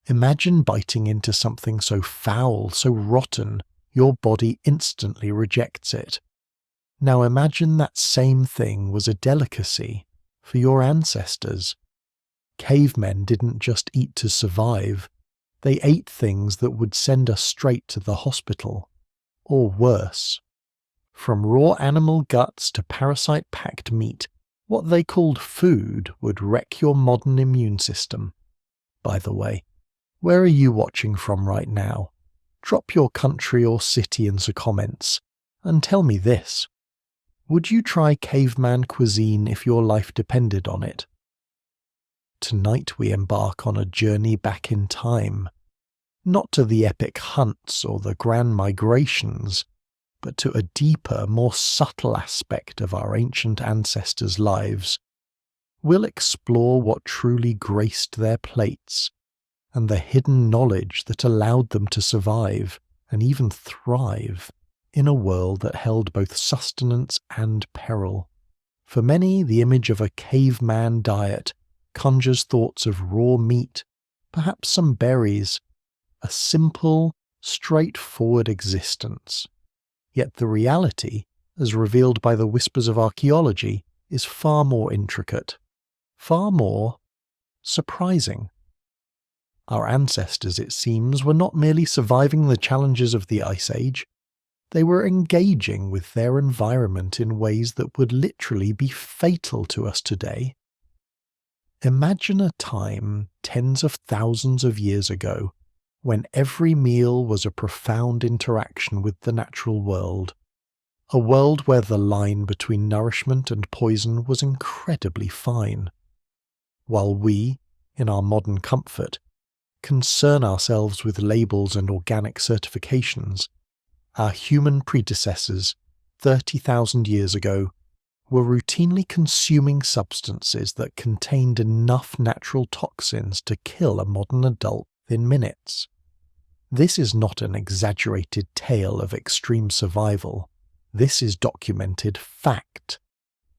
Imagine biting into something so foul, so rotten, your body instantly rejects it. Now imagine that same thing was a delicacy for your ancestors. Cavemen didn't just eat to survive, they ate things that would send us straight to the hospital, or worse. From raw animal guts to parasite-packed meat, what they called food would wreck your modern immune system. By the way, where are you watching from right now? Drop your country or city in the comments, and tell me this. Would you try caveman cuisine if your life depended on it? Tonight we embark on a journey back in time, not to the epic hunts or the grand migrations, but to a deeper, more subtle aspect of our ancient ancestors' lives. We'll explore what truly graced their plates, and the hidden knowledge that allowed them to survive and even thrive in a world that held both sustenance and peril. For many, the image of a caveman diet conjures thoughts of raw meat, perhaps some berries, a simple, straightforward existence. Yet the reality, as revealed by the whispers of archaeology, is far more intricate, far more surprising. Our ancestors, it seems, were not merely surviving the challenges of the Ice Age, they were engaging with their environment in ways that would literally be fatal to us today. Imagine a time tens of thousands of years ago when every meal was a profound interaction with the natural world, a world where the line between nourishment and poison was incredibly fine. While we, in our modern comfort, concern ourselves with labels and organic certifications, our human predecessors, 30,000 years ago, were routinely consuming substances that contained enough natural toxins to kill a modern adult in minutes. This is not an exaggerated tale of extreme survival. This is documented fact.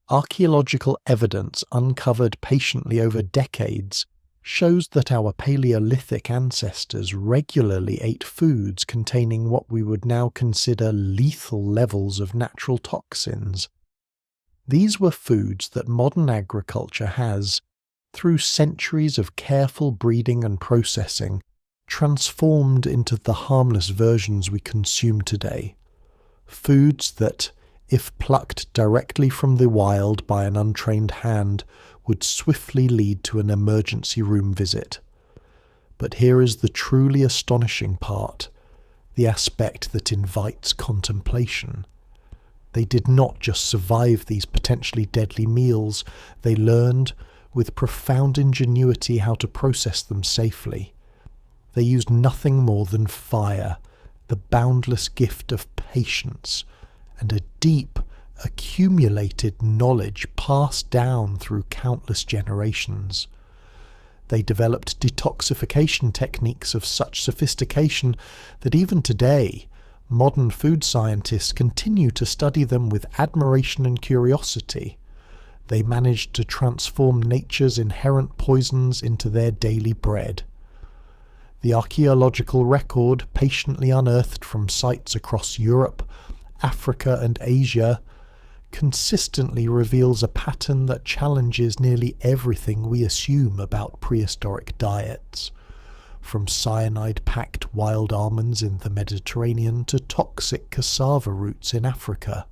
Archaeological evidence uncovered patiently over decades shows that our Paleolithic ancestors regularly ate foods containing what we would now consider lethal levels of natural toxins. These were foods that modern agriculture has, through centuries of careful breeding and processing, transformed into the harmless versions we consume today. Foods that, if plucked directly from the wild by an untrained hand, would swiftly lead to an emergency room visit. But here is the truly astonishing part, the aspect that invites contemplation. They did not just survive these potentially deadly meals, they learned, with profound ingenuity, how to process them safely. They used nothing more than fire, the boundless gift of patience, and a deep, accumulated knowledge passed down through countless generations. They developed detoxification techniques of such sophistication that even today, modern food scientists continue to study them with admiration and curiosity. They managed to transform nature's inherent poisons into their daily bread. The archaeological record, patiently unearthed from sites across Europe, Africa and Asia, consistently reveals a pattern that challenges nearly everything we assume about prehistoric diets. From cyanide-packed wild almonds in the Mediterranean to toxic cassava roots in Africa.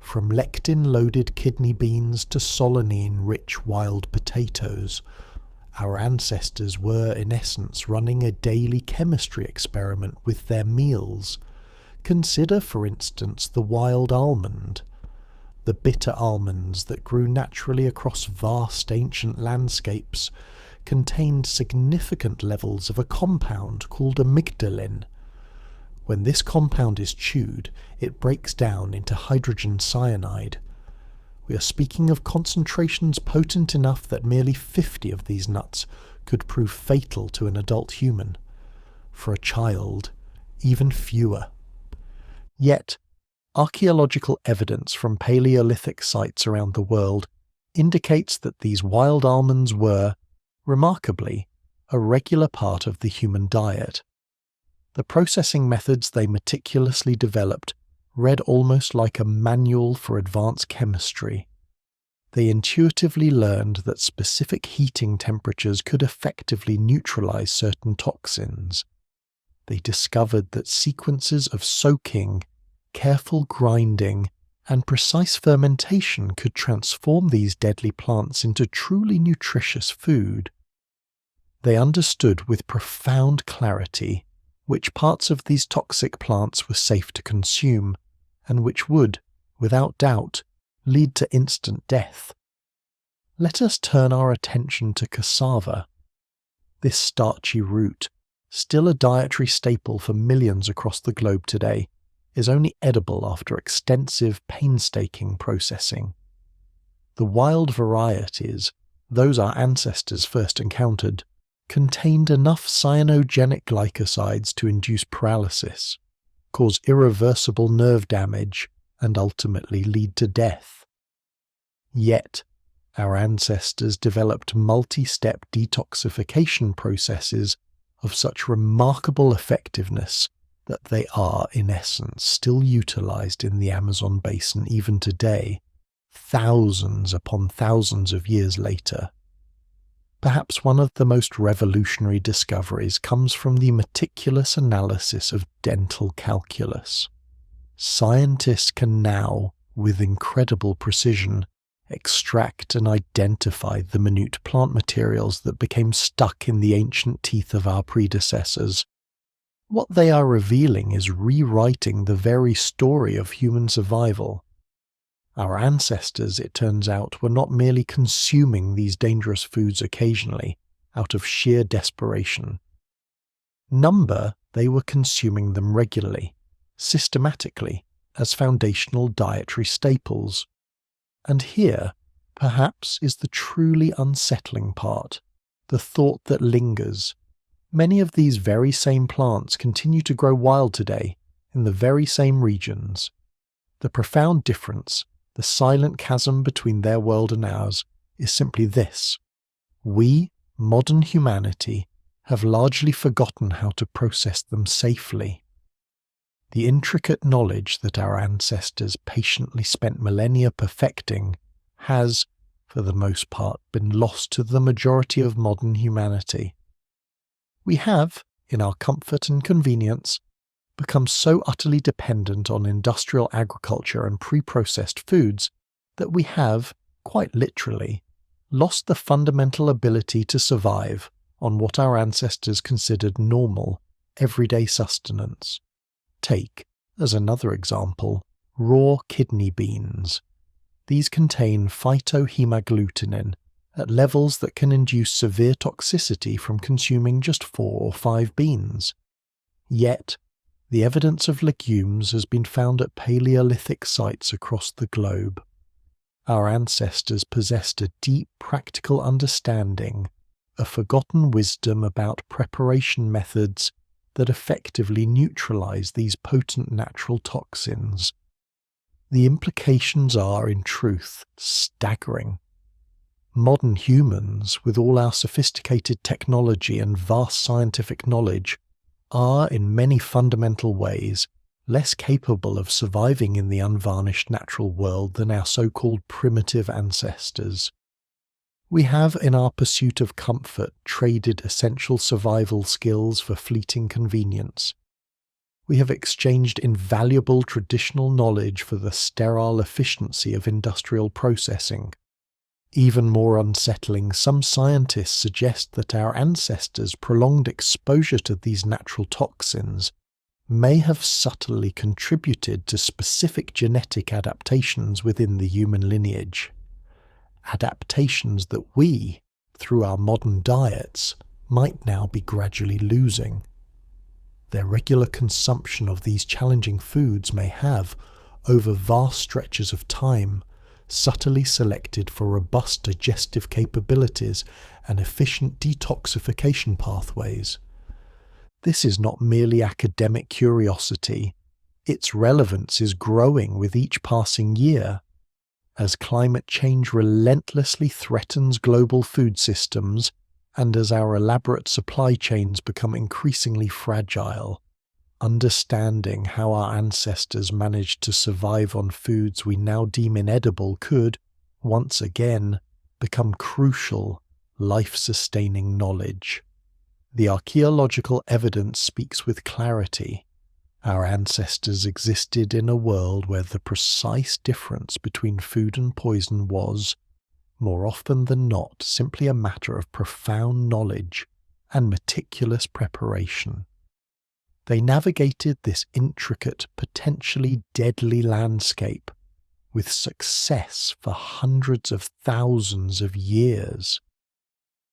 From lectin-loaded kidney beans to solanine-rich wild potatoes. Our ancestors were, in essence, running a daily chemistry experiment with their meals. Consider, for instance, the wild almond. The bitter almonds that grew naturally across vast ancient landscapes contained significant levels of a compound called amygdalin. When this compound is chewed, it breaks down into hydrogen cyanide. We are speaking of concentrations potent enough that merely 50 of these nuts could prove fatal to an adult human. For a child, even fewer. Yet, archaeological evidence from Paleolithic sites around the world indicates that these wild almonds were, remarkably, a regular part of the human diet. The processing methods they meticulously developed read almost like a manual for advanced chemistry. They intuitively learned that specific heating temperatures could effectively neutralize certain toxins. They discovered that sequences of soaking, careful grinding, and precise fermentation could transform these deadly plants into truly nutritious food. They understood with profound clarity which parts of these toxic plants were safe to consume, and which would, without doubt, lead to instant death. Let us turn our attention to cassava. This starchy root, still a dietary staple for millions across the globe today, is only edible after extensive, painstaking processing. The wild varieties, those our ancestors first encountered, contained enough cyanogenic glycosides to induce paralysis, cause irreversible nerve damage, and ultimately lead to death. Yet, our ancestors developed multi-step detoxification processes of such remarkable effectiveness that they are, in essence, still utilized in the Amazon basin even today, thousands upon thousands of years later. Perhaps one of the most revolutionary discoveries comes from the meticulous analysis of dental calculus. Scientists can now, with incredible precision, extract and identify the minute plant materials that became stuck in the ancient teeth of our predecessors. What they are revealing is rewriting the very story of human survival. Our ancestors, it turns out, were not merely consuming these dangerous foods occasionally, out of sheer desperation. They were consuming them regularly, systematically, as foundational dietary staples. And here, perhaps, is the truly unsettling part, the thought that lingers. Many of these very same plants continue to grow wild today, in the very same regions. The profound difference, the silent chasm between their world and ours, is simply this. We, modern humanity, have largely forgotten how to process them safely. The intricate knowledge that our ancestors patiently spent millennia perfecting has, for the most part, been lost to the majority of modern humanity. We have, in our comfort and convenience, become so utterly dependent on industrial agriculture and pre-processed foods that we have, quite literally, lost the fundamental ability to survive on what our ancestors considered normal, everyday sustenance. Take, as another example, raw kidney beans. These contain phytohemagglutinin at levels that can induce severe toxicity from consuming just 4 or 5 beans. Yet, the evidence of legumes has been found at Paleolithic sites across the globe. Our ancestors possessed a deep practical understanding, a forgotten wisdom about preparation methods that effectively neutralize these potent natural toxins. The implications are, in truth, staggering. Modern humans, with all our sophisticated technology and vast scientific knowledge, are, in many fundamental ways, less capable of surviving in the unvarnished natural world than our so-called primitive ancestors. We have, in our pursuit of comfort, traded essential survival skills for fleeting convenience. We have exchanged invaluable traditional knowledge for the sterile efficiency of industrial processing. Even more unsettling, some scientists suggest that our ancestors' prolonged exposure to these natural toxins may have subtly contributed to specific genetic adaptations within the human lineage. Adaptations that we, through our modern diets, might now be gradually losing. Their regular consumption of these challenging foods may have, over vast stretches of time, subtly selected for robust digestive capabilities and efficient detoxification pathways. This is not merely academic curiosity. Its relevance is growing with each passing year. As climate change relentlessly threatens global food systems And as our elaborate supply chains become increasingly fragile, understanding how our ancestors managed to survive on foods we now deem inedible could, once again, become crucial, life-sustaining knowledge. The archaeological evidence speaks with clarity. Our ancestors existed in a world where the precise difference between food and poison was, more often than not, simply a matter of profound knowledge and meticulous preparation. They navigated this intricate, potentially deadly landscape with success for hundreds of thousands of years.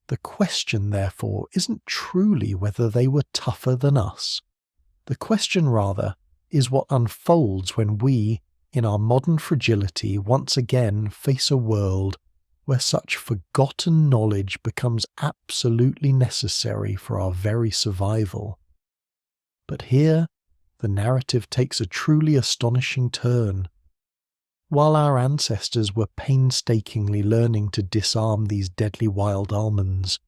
The question, therefore, isn't truly whether they were tougher than us. The question, rather, is what unfolds when we, in our modern fragility, once again face a world where such forgotten knowledge becomes absolutely necessary for our very survival. But here, the narrative takes a truly astonishing turn. While our ancestors were painstakingly learning to disarm these deadly wild almonds,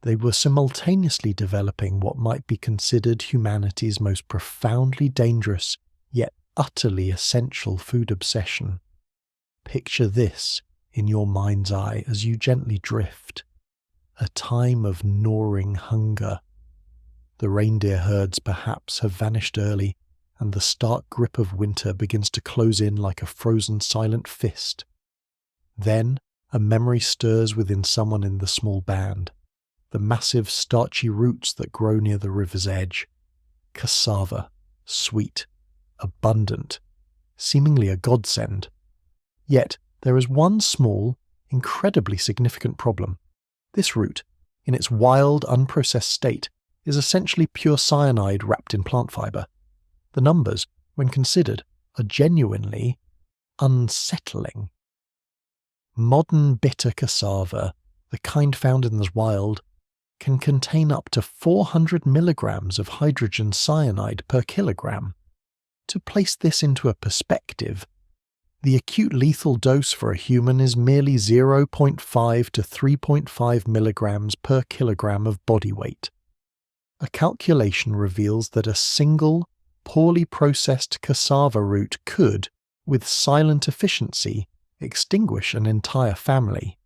they were simultaneously developing what might be considered humanity's most profoundly dangerous, yet utterly essential food obsession. Picture this in your mind's eye as you gently drift. A time of gnawing hunger. The reindeer herds perhaps have vanished early, and the stark grip of winter begins to close in like a frozen silent fist. Then a memory stirs within someone in the small band. The massive starchy roots that grow near the river's edge. Cassava, sweet, abundant, seemingly a godsend. Yet there is one small, incredibly significant problem. This root, in its wild, unprocessed state, is essentially pure cyanide wrapped in plant fibre. The numbers, when considered, are genuinely unsettling. Modern bitter cassava, the kind found in the wild, can contain up to 400 milligrams of hydrogen cyanide per kilogram. To place this into a perspective, the acute lethal dose for a human is merely 0.5 to 3.5 milligrams per kilogram of body weight. A calculation reveals that a single, poorly processed cassava root could, with silent efficiency, extinguish an entire family.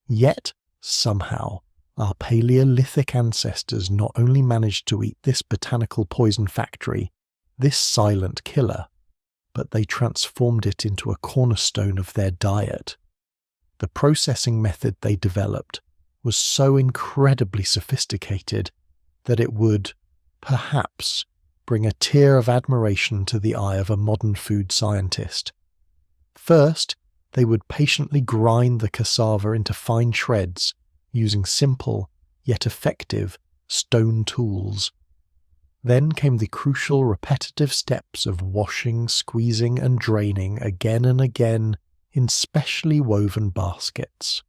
Yet, somehow, our Paleolithic ancestors not only managed to eat this botanical poison factory, this silent killer, but they transformed it into a cornerstone of their diet. The processing method they developed was so incredibly sophisticated that it would, perhaps, bring a tear of admiration to the eye of a modern food scientist. First, they would patiently grind the cassava into fine shreds, using simple, yet effective, stone tools. Then came the crucial repetitive steps of washing, squeezing, and draining again and again in specially woven baskets.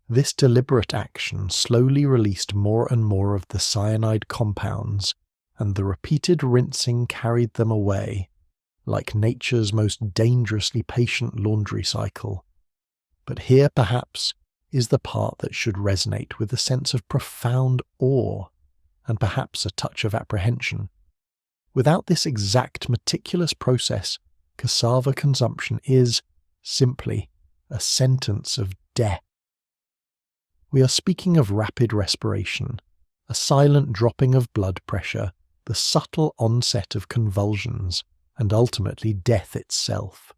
This deliberate action slowly released more and more of the cyanide compounds, and the repeated rinsing carried them away, like nature's most dangerously patient laundry cycle. But here, perhaps, is the part that should resonate with a sense of profound awe, and perhaps a touch of apprehension. Without this exact, meticulous process, cassava consumption is, simply, a sentence of death. We are speaking of rapid respiration, a silent dropping of blood pressure, the subtle onset of convulsions, and ultimately death itself.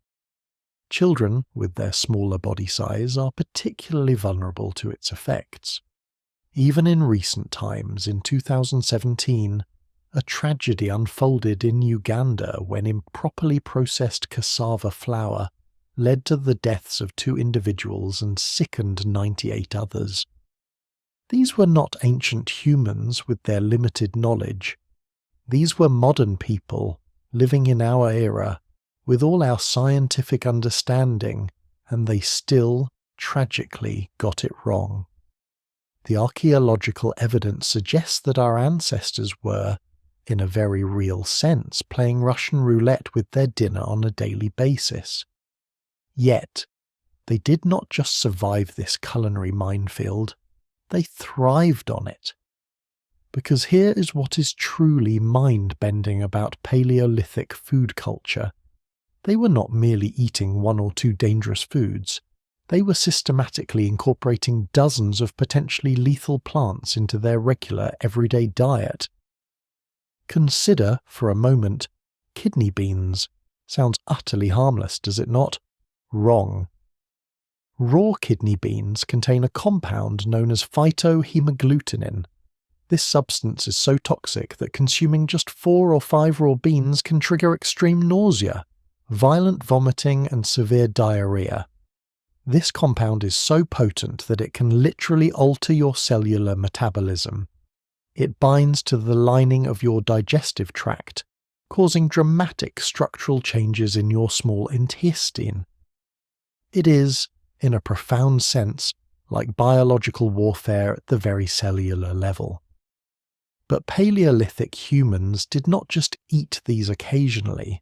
Children, with their smaller body size, are particularly vulnerable to its effects. Even in recent times, in 2017, a tragedy unfolded in Uganda when improperly processed cassava flour led to the deaths of 2 individuals and sickened 98 others. These were not ancient humans with their limited knowledge. These were modern people living in our era with all our scientific understanding, and they still, tragically, got it wrong. The archaeological evidence suggests that our ancestors were, in a very real sense, playing Russian roulette with their dinner on a daily basis. Yet, they did not just survive this culinary minefield, They thrived on it. Because here is what is truly mind-bending about Paleolithic food culture. They were not merely eating one or two dangerous foods. They were systematically incorporating dozens of potentially lethal plants into their regular everyday diet. Consider, for a moment, kidney beans. Sounds utterly harmless, does it not? Wrong. Raw kidney beans contain a compound known as phytohemagglutinin. This substance is so toxic that consuming just 4 or 5 raw beans can trigger extreme nausea, violent vomiting, and severe diarrhea. This compound is so potent that it can literally alter your cellular metabolism. It binds to the lining of your digestive tract, causing dramatic structural changes in your small intestine. It is, in a profound sense, like biological warfare at the very cellular level. But Paleolithic humans did not just eat these occasionally.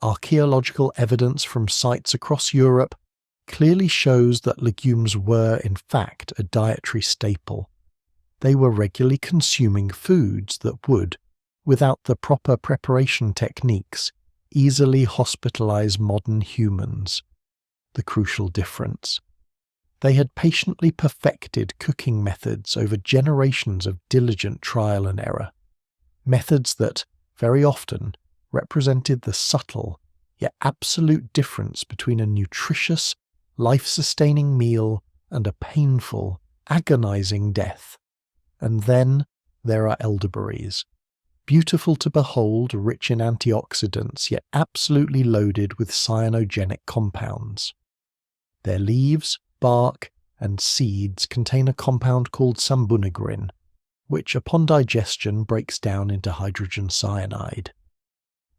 Archaeological evidence from sites across Europe clearly shows that legumes were, in fact, a dietary staple. They were regularly consuming foods that would, without the proper preparation techniques, easily hospitalize modern humans. The crucial difference. They had patiently perfected cooking methods over generations of diligent trial and error. Methods that, very often, represented the subtle, yet absolute difference between a nutritious, life-sustaining meal and a painful, agonizing death. And then there are elderberries. Beautiful to behold, rich in antioxidants, yet absolutely loaded with cyanogenic compounds. Their leaves, bark, and seeds contain a compound called sambunagrin, which upon digestion breaks down into hydrogen cyanide.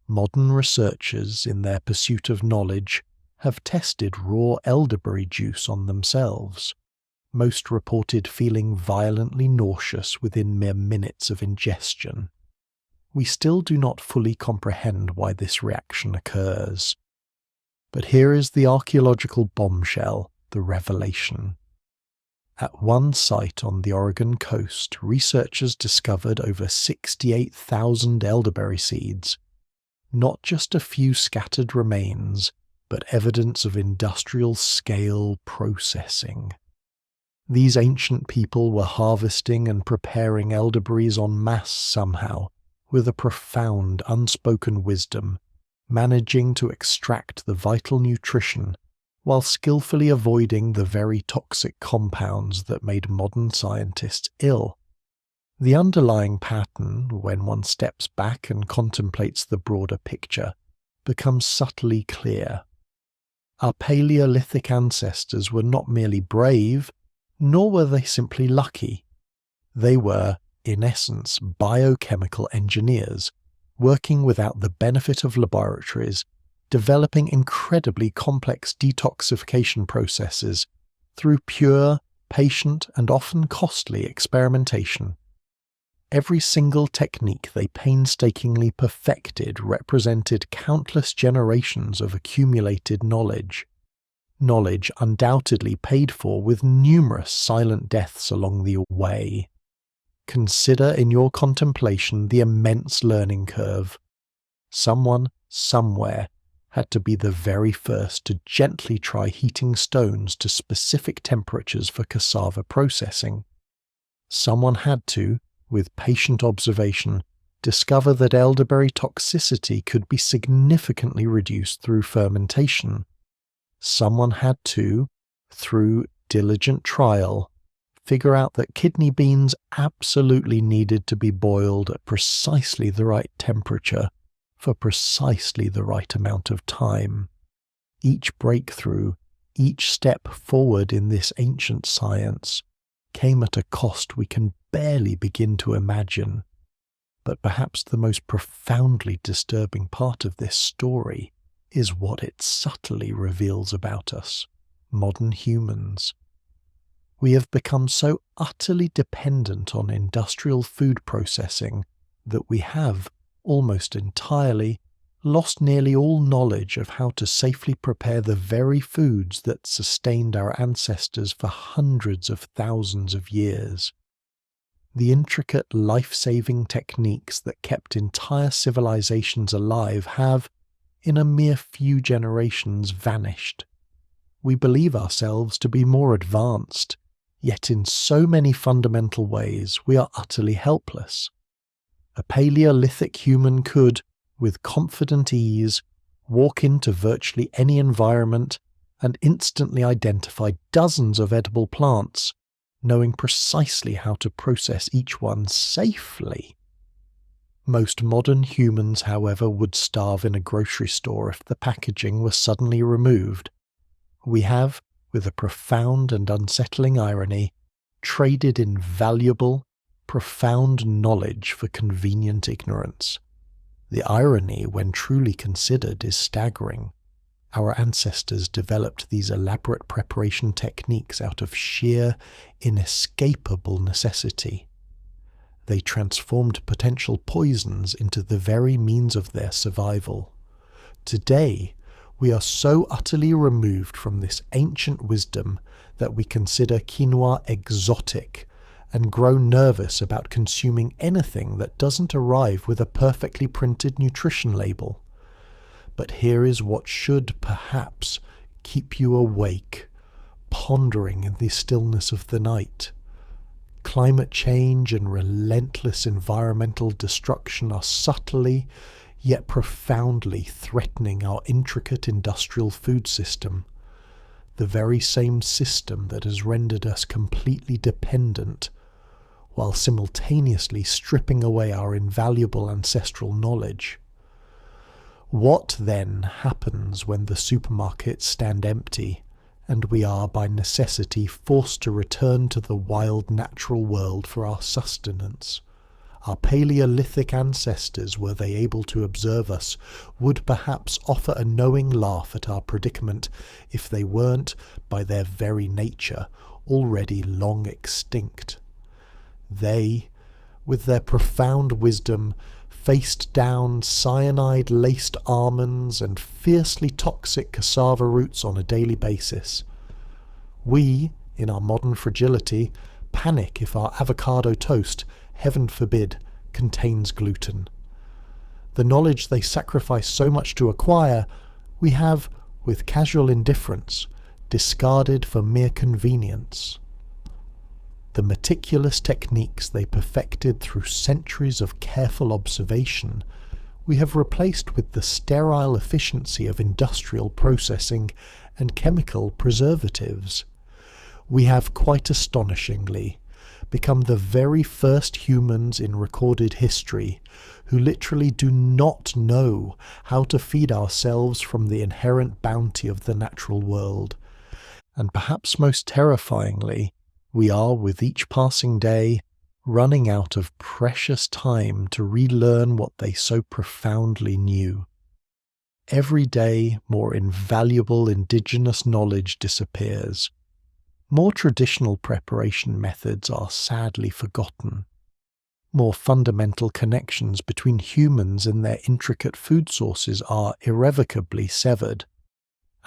Modern researchers, in their pursuit of knowledge, have tested raw elderberry juice on themselves, most reported feeling violently nauseous within mere minutes of ingestion. We still do not fully comprehend why this reaction occurs. But here is the archaeological bombshell, the revelation. At one site on the Oregon coast, researchers discovered over 68,000 elderberry seeds. Not just a few scattered remains, but evidence of industrial-scale processing. These ancient people were harvesting and preparing elderberries en masse somehow, with a profound unspoken wisdom, managing to extract the vital nutrition while skillfully avoiding the very toxic compounds that made modern scientists ill. The underlying pattern, when one steps back and contemplates the broader picture, becomes subtly clear. Our Paleolithic ancestors were not merely brave, nor were they simply lucky. They were, in essence, biochemical engineers, working without the benefit of laboratories, developing incredibly complex detoxification processes through pure, patient, and often costly experimentation. Every single technique they painstakingly perfected represented countless generations of accumulated knowledge. Knowledge undoubtedly paid for with numerous silent deaths along the way. Consider in your contemplation the immense learning curve. Someone, somewhere, had to be the very first to gently try heating stones to specific temperatures for cassava processing. Someone had to, with patient observation, discover that elderberry toxicity could be significantly reduced through fermentation. Someone had to, through diligent trial, figure out that kidney beans absolutely needed to be boiled at precisely the right temperature for precisely the right amount of time. Each breakthrough, each step forward in this ancient science, came at a cost we can barely begin to imagine. But perhaps the most profoundly disturbing part of this story is what it subtly reveals about us, modern humans. We have become so utterly dependent on industrial food processing that we have, almost entirely, lost nearly all knowledge of how to safely prepare the very foods that sustained our ancestors for hundreds of thousands of years. The intricate life-saving techniques that kept entire civilizations alive have, in a mere few generations, vanished. We believe ourselves to be more advanced, yet in so many fundamental ways we are utterly helpless. A Paleolithic human could, with confident ease, walk into virtually any environment and instantly identify dozens of edible plants, knowing precisely how to process each one safely. Most modern humans, however, would starve in a grocery store if the packaging was suddenly removed. We have, with a profound and unsettling irony, traded invaluable, profound knowledge for convenient ignorance. The irony, when truly considered, is staggering. Our ancestors developed these elaborate preparation techniques out of sheer, inescapable necessity. They transformed potential poisons into the very means of their survival. Today, we are so utterly removed from this ancient wisdom that we consider quinoa exotic and grow nervous about consuming anything that doesn't arrive with a perfectly printed nutrition label. But here is what should, perhaps, keep you awake, pondering in the stillness of the night. Climate change and relentless environmental destruction are subtly, yet profoundly threatening our intricate industrial food system, the very same system that has rendered us completely dependent, while simultaneously stripping away our invaluable ancestral knowledge. What then happens when the supermarkets stand empty, and we are by necessity forced to return to the wild natural world for our sustenance? Our Paleolithic ancestors, were they able to observe us, would perhaps offer a knowing laugh at our predicament if they weren't, by their very nature, already long extinct. They, with their profound wisdom, faced down cyanide-laced almonds and fiercely toxic cassava roots on a daily basis. We, in our modern fragility, panic if our avocado toast, heaven forbid, contains gluten. The knowledge they sacrifice so much to acquire, we have, with casual indifference, discarded for mere convenience. The meticulous techniques they perfected through centuries of careful observation, we have replaced with the sterile efficiency of industrial processing and chemical preservatives. We have, quite astonishingly, become the very first humans in recorded history who literally do not know how to feed ourselves from the inherent bounty of the natural world. And perhaps most terrifyingly, we are, with each passing day, running out of precious time to relearn what they so profoundly knew. Every day, more invaluable indigenous knowledge disappears. More traditional preparation methods are sadly forgotten. More fundamental connections between humans and their intricate food sources are irrevocably severed.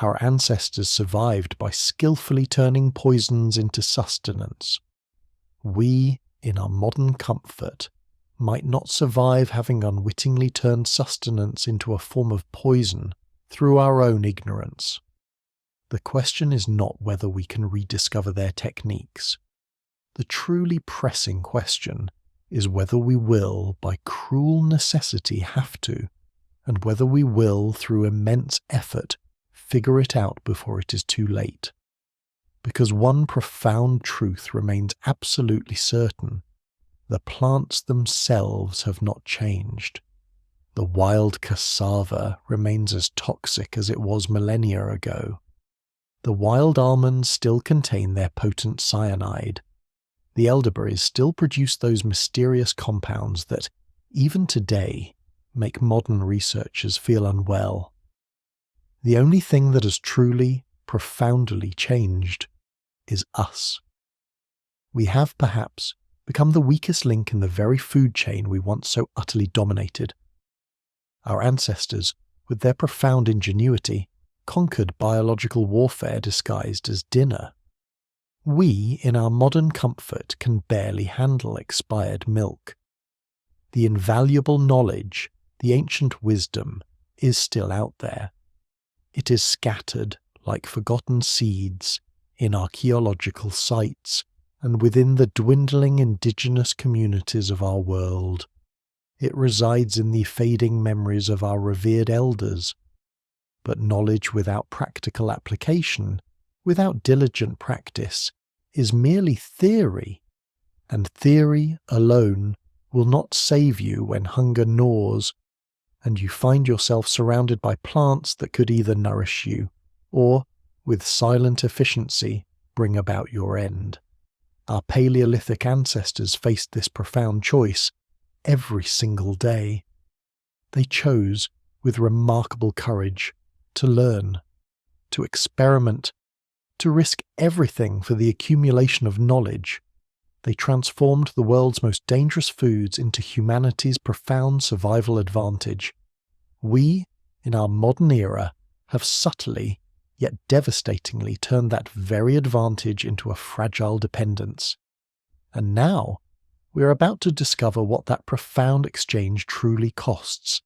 Our ancestors survived by skillfully turning poisons into sustenance. We, in our modern comfort, might not survive having unwittingly turned sustenance into a form of poison through our own ignorance. The question is not whether we can rediscover their techniques. The truly pressing question is whether we will, by cruel necessity, have to, and whether we will, through immense effort, figure it out before it is too late. Because one profound truth remains absolutely certain: the plants themselves have not changed. The wild cassava remains as toxic as it was millennia ago. The wild almonds still contain their potent cyanide. The elderberries still produce those mysterious compounds that, even today, make modern researchers feel unwell. The only thing that has truly, profoundly changed is us. We have, perhaps, become the weakest link in the very food chain we once so utterly dominated. Our ancestors with their profound ingenuity, conquered biological warfare disguised as dinner. We, in our modern comfort, can barely handle expired milk. The invaluable knowledge, the ancient wisdom, is still out there. It is scattered like forgotten seeds in archaeological sites and within the dwindling indigenous communities of our world. It resides in the fading memories of our revered elders. But knowledge without practical application, without diligent practice, is merely theory, and theory alone will not save you when hunger gnaws, and you find yourself surrounded by plants that could either nourish you, or, with silent efficiency, bring about your end. Our Paleolithic ancestors faced this profound choice every single day. They chose, with remarkable courage, to learn, to experiment, to risk everything for the accumulation of knowledge. They transformed the world's most dangerous foods into humanity's profound survival advantage. We, in our modern era, have subtly, yet devastatingly turned that very advantage into a fragile dependence. And now, we are about to discover what that profound exchange truly costs.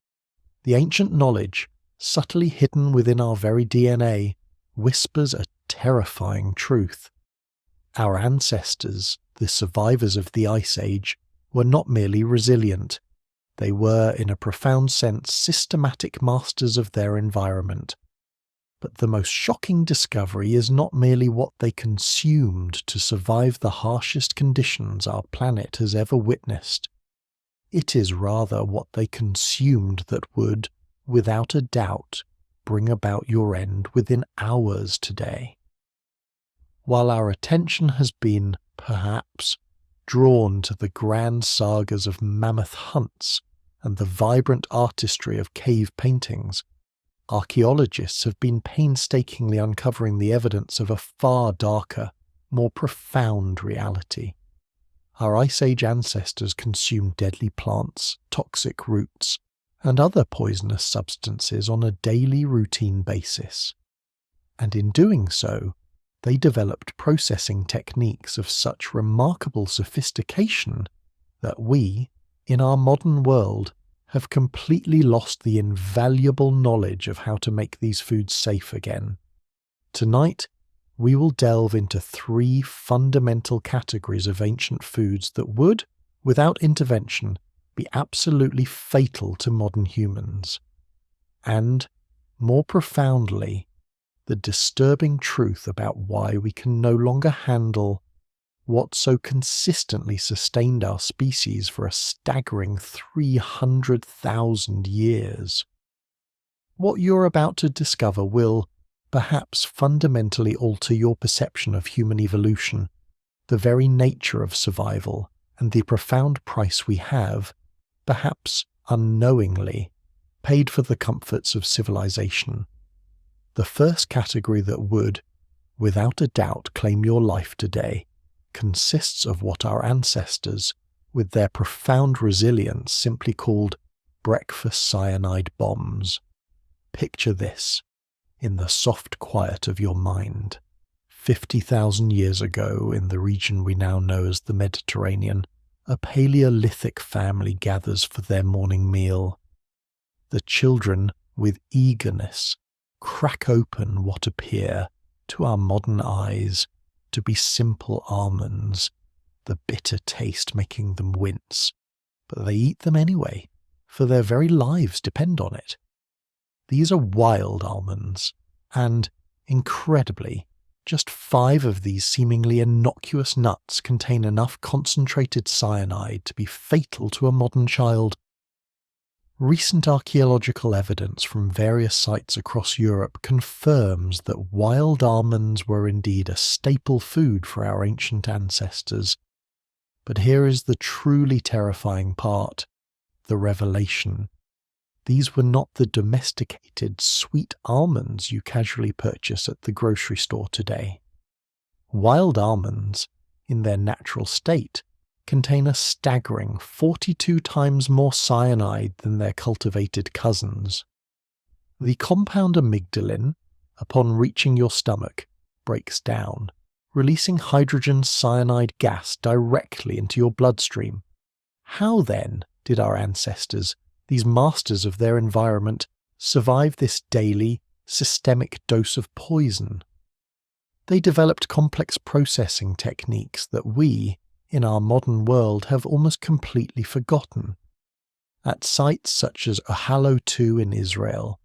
The ancient knowledge, subtly hidden within our very DNA, whispers a terrifying truth. Our ancestors, the survivors of the Ice Age, were not merely resilient. They were, in a profound sense, systematic masters of their environment. But the most shocking discovery is not merely what they consumed to survive the harshest conditions our planet has ever witnessed. It is rather what they consumed that would, without a doubt, bring about your end within hours today. While our attention has been, perhaps, drawn to the grand sagas of mammoth hunts and the vibrant artistry of cave paintings, archaeologists have been painstakingly uncovering the evidence of a far darker, more profound reality. Our Ice Age ancestors consumed deadly plants, toxic roots, and other poisonous substances on a daily routine basis. And in doing so, they developed processing techniques of such remarkable sophistication that we, in our modern world, have completely lost the invaluable knowledge of how to make these foods safe again. Tonight, we will delve into 3 fundamental categories of ancient foods that would, without intervention, be absolutely fatal to modern humans. And, more profoundly, the disturbing truth about why we can no longer handle what so consistently sustained our species for a staggering 300,000 years. What you're about to discover will, perhaps, fundamentally alter your perception of human evolution, the very nature of survival, and the profound price we have, perhaps unknowingly, paid for the comforts of civilization. The first category that would, without a doubt, claim your life today consists of what our ancestors, with their profound resilience, simply called breakfast cyanide bombs. Picture this, in the soft quiet of your mind. 50,000 years ago, in the region we now know as the Mediterranean, a Paleolithic family gathers for their morning meal. The children, with eagerness, crack open what appear, to our modern eyes, to be simple almonds, the bitter taste making them wince. But they eat them anyway, for their very lives depend on it. These are wild almonds, and, incredibly, just 5 of these seemingly innocuous nuts contain enough concentrated cyanide to be fatal to a modern child. Recent archaeological evidence from various sites across Europe confirms that wild almonds were indeed a staple food for our ancient ancestors. But here is the truly terrifying part, the revelation. These were not the domesticated, sweet almonds you casually purchase at the grocery store today. Wild almonds, in their natural state, contain a staggering 42 times more cyanide than their cultivated cousins. The compound amygdalin, upon reaching your stomach, breaks down, releasing hydrogen cyanide gas directly into your bloodstream. How then did our ancestors, these masters of their environment, survive this daily, systemic dose of poison? They developed complex processing techniques that we, in our modern world, have almost completely forgotten. At sites such as Ohallo II in Israel,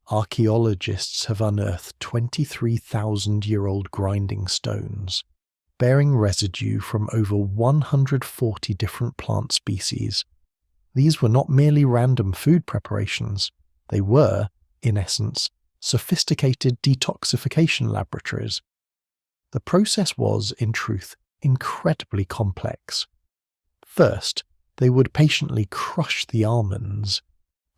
archaeologists have unearthed 23,000-year-old grinding stones, bearing residue from over 140 different plant species. These were not merely random food preparations. They were, in essence, sophisticated detoxification laboratories. The process was, in truth, incredibly complex. First, they would patiently crush the almonds,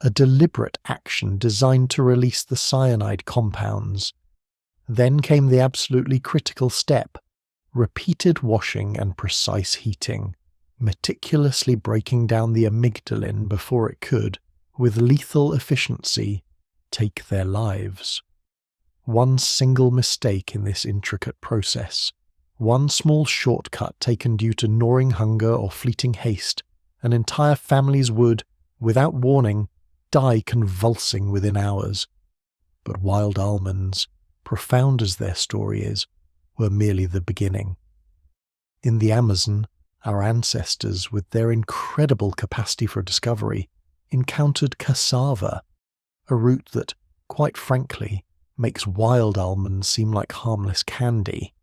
a deliberate action designed to release the cyanide compounds. Then came the absolutely critical step, repeated washing and precise heating, meticulously breaking down the amygdalin before it could, with lethal efficiency, take their lives. One single mistake in this intricate process, one small shortcut taken due to gnawing hunger or fleeting haste, and entire families would, without warning, die convulsing within hours. But wild almonds, profound as their story is, were merely the beginning. In the Amazon, our ancestors, with their incredible capacity for discovery, encountered cassava, a root that, quite frankly, makes wild almonds seem like harmless candy.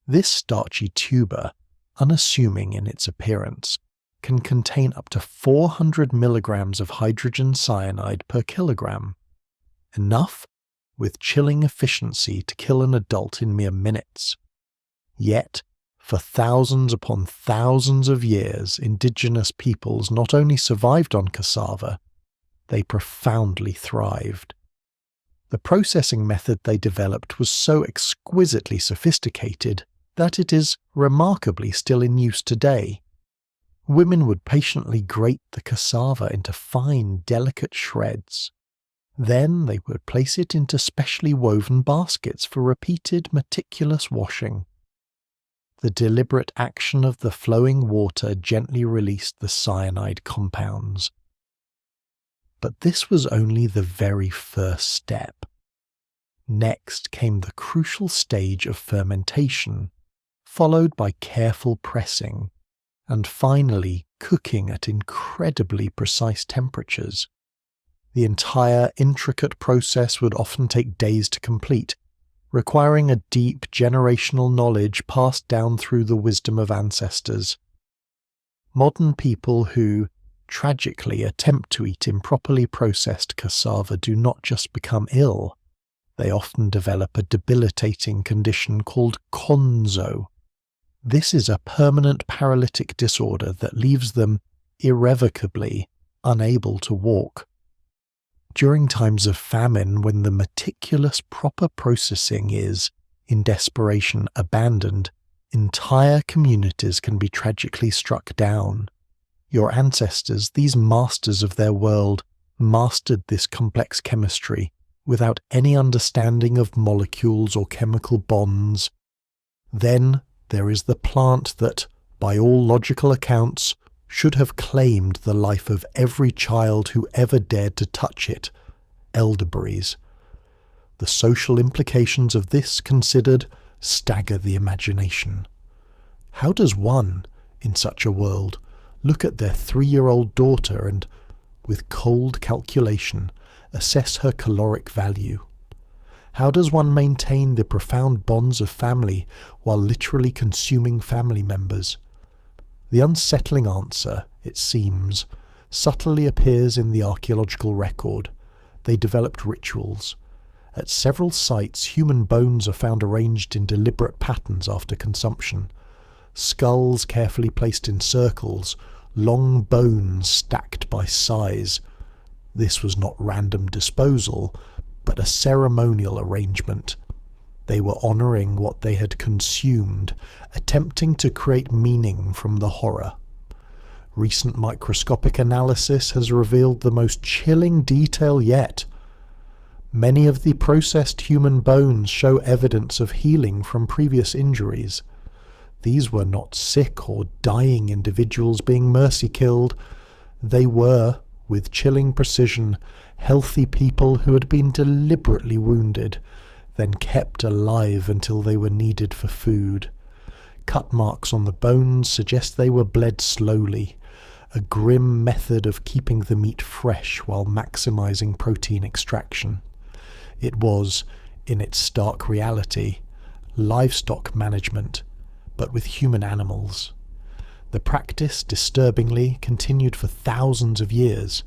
This starchy tuber, unassuming in its appearance, can contain up to 400 milligrams of hydrogen cyanide per kilogram. Enough, with chilling efficiency, to kill an adult in mere minutes. Yet, for thousands upon thousands of years, indigenous peoples not only survived on cassava, they profoundly thrived. The processing method they developed was so exquisitely sophisticated that it is remarkably still in use today. Women would patiently grate the cassava into fine, delicate shreds. Then they would place it into specially woven baskets for repeated, meticulous washing. The deliberate action of the flowing water gently released the cyanide compounds. But this was only the very first step. Next came the crucial stage of fermentation, followed by careful pressing, and finally cooking at incredibly precise temperatures. The entire intricate process would often take days to complete, requiring a deep generational knowledge passed down through the wisdom of ancestors. Modern people who, tragically, attempt to eat improperly processed cassava do not just become ill, they often develop a debilitating condition called konzo. This is a permanent paralytic disorder that leaves them irrevocably unable to walk. During times of famine, when the meticulous proper processing is, in desperation, abandoned, entire communities can be tragically struck down. Your ancestors, these masters of their world, mastered this complex chemistry without any understanding of molecules or chemical bonds. Then there is the plant that, by all logical accounts, should have claimed the life of every child who ever dared to touch it, elderberries. The social implications of this considered stagger the imagination. How does one, in such a world, look at their 3-year-old daughter and, with cold calculation, assess her caloric value? How does one maintain the profound bonds of family while literally consuming family members? The unsettling answer, it seems, subtly appears in the archaeological record. They developed rituals. At several sites, human bones are found arranged in deliberate patterns after consumption. Skulls carefully placed in circles, long bones stacked by size. This was not random disposal, but a ceremonial arrangement. They were honouring what they had consumed, attempting to create meaning from the horror. Recent microscopic analysis has revealed the most chilling detail yet. Many of the processed human bones show evidence of healing from previous injuries. These were not sick or dying individuals being mercy-killed. They were, with chilling precision, healthy people who had been deliberately wounded, then kept alive until they were needed for food. Cut marks on the bones suggest they were bled slowly, a grim method of keeping the meat fresh while maximizing protein extraction. It was, in its stark reality, livestock management, but with human animals. The practice, disturbingly, continued for thousands of years.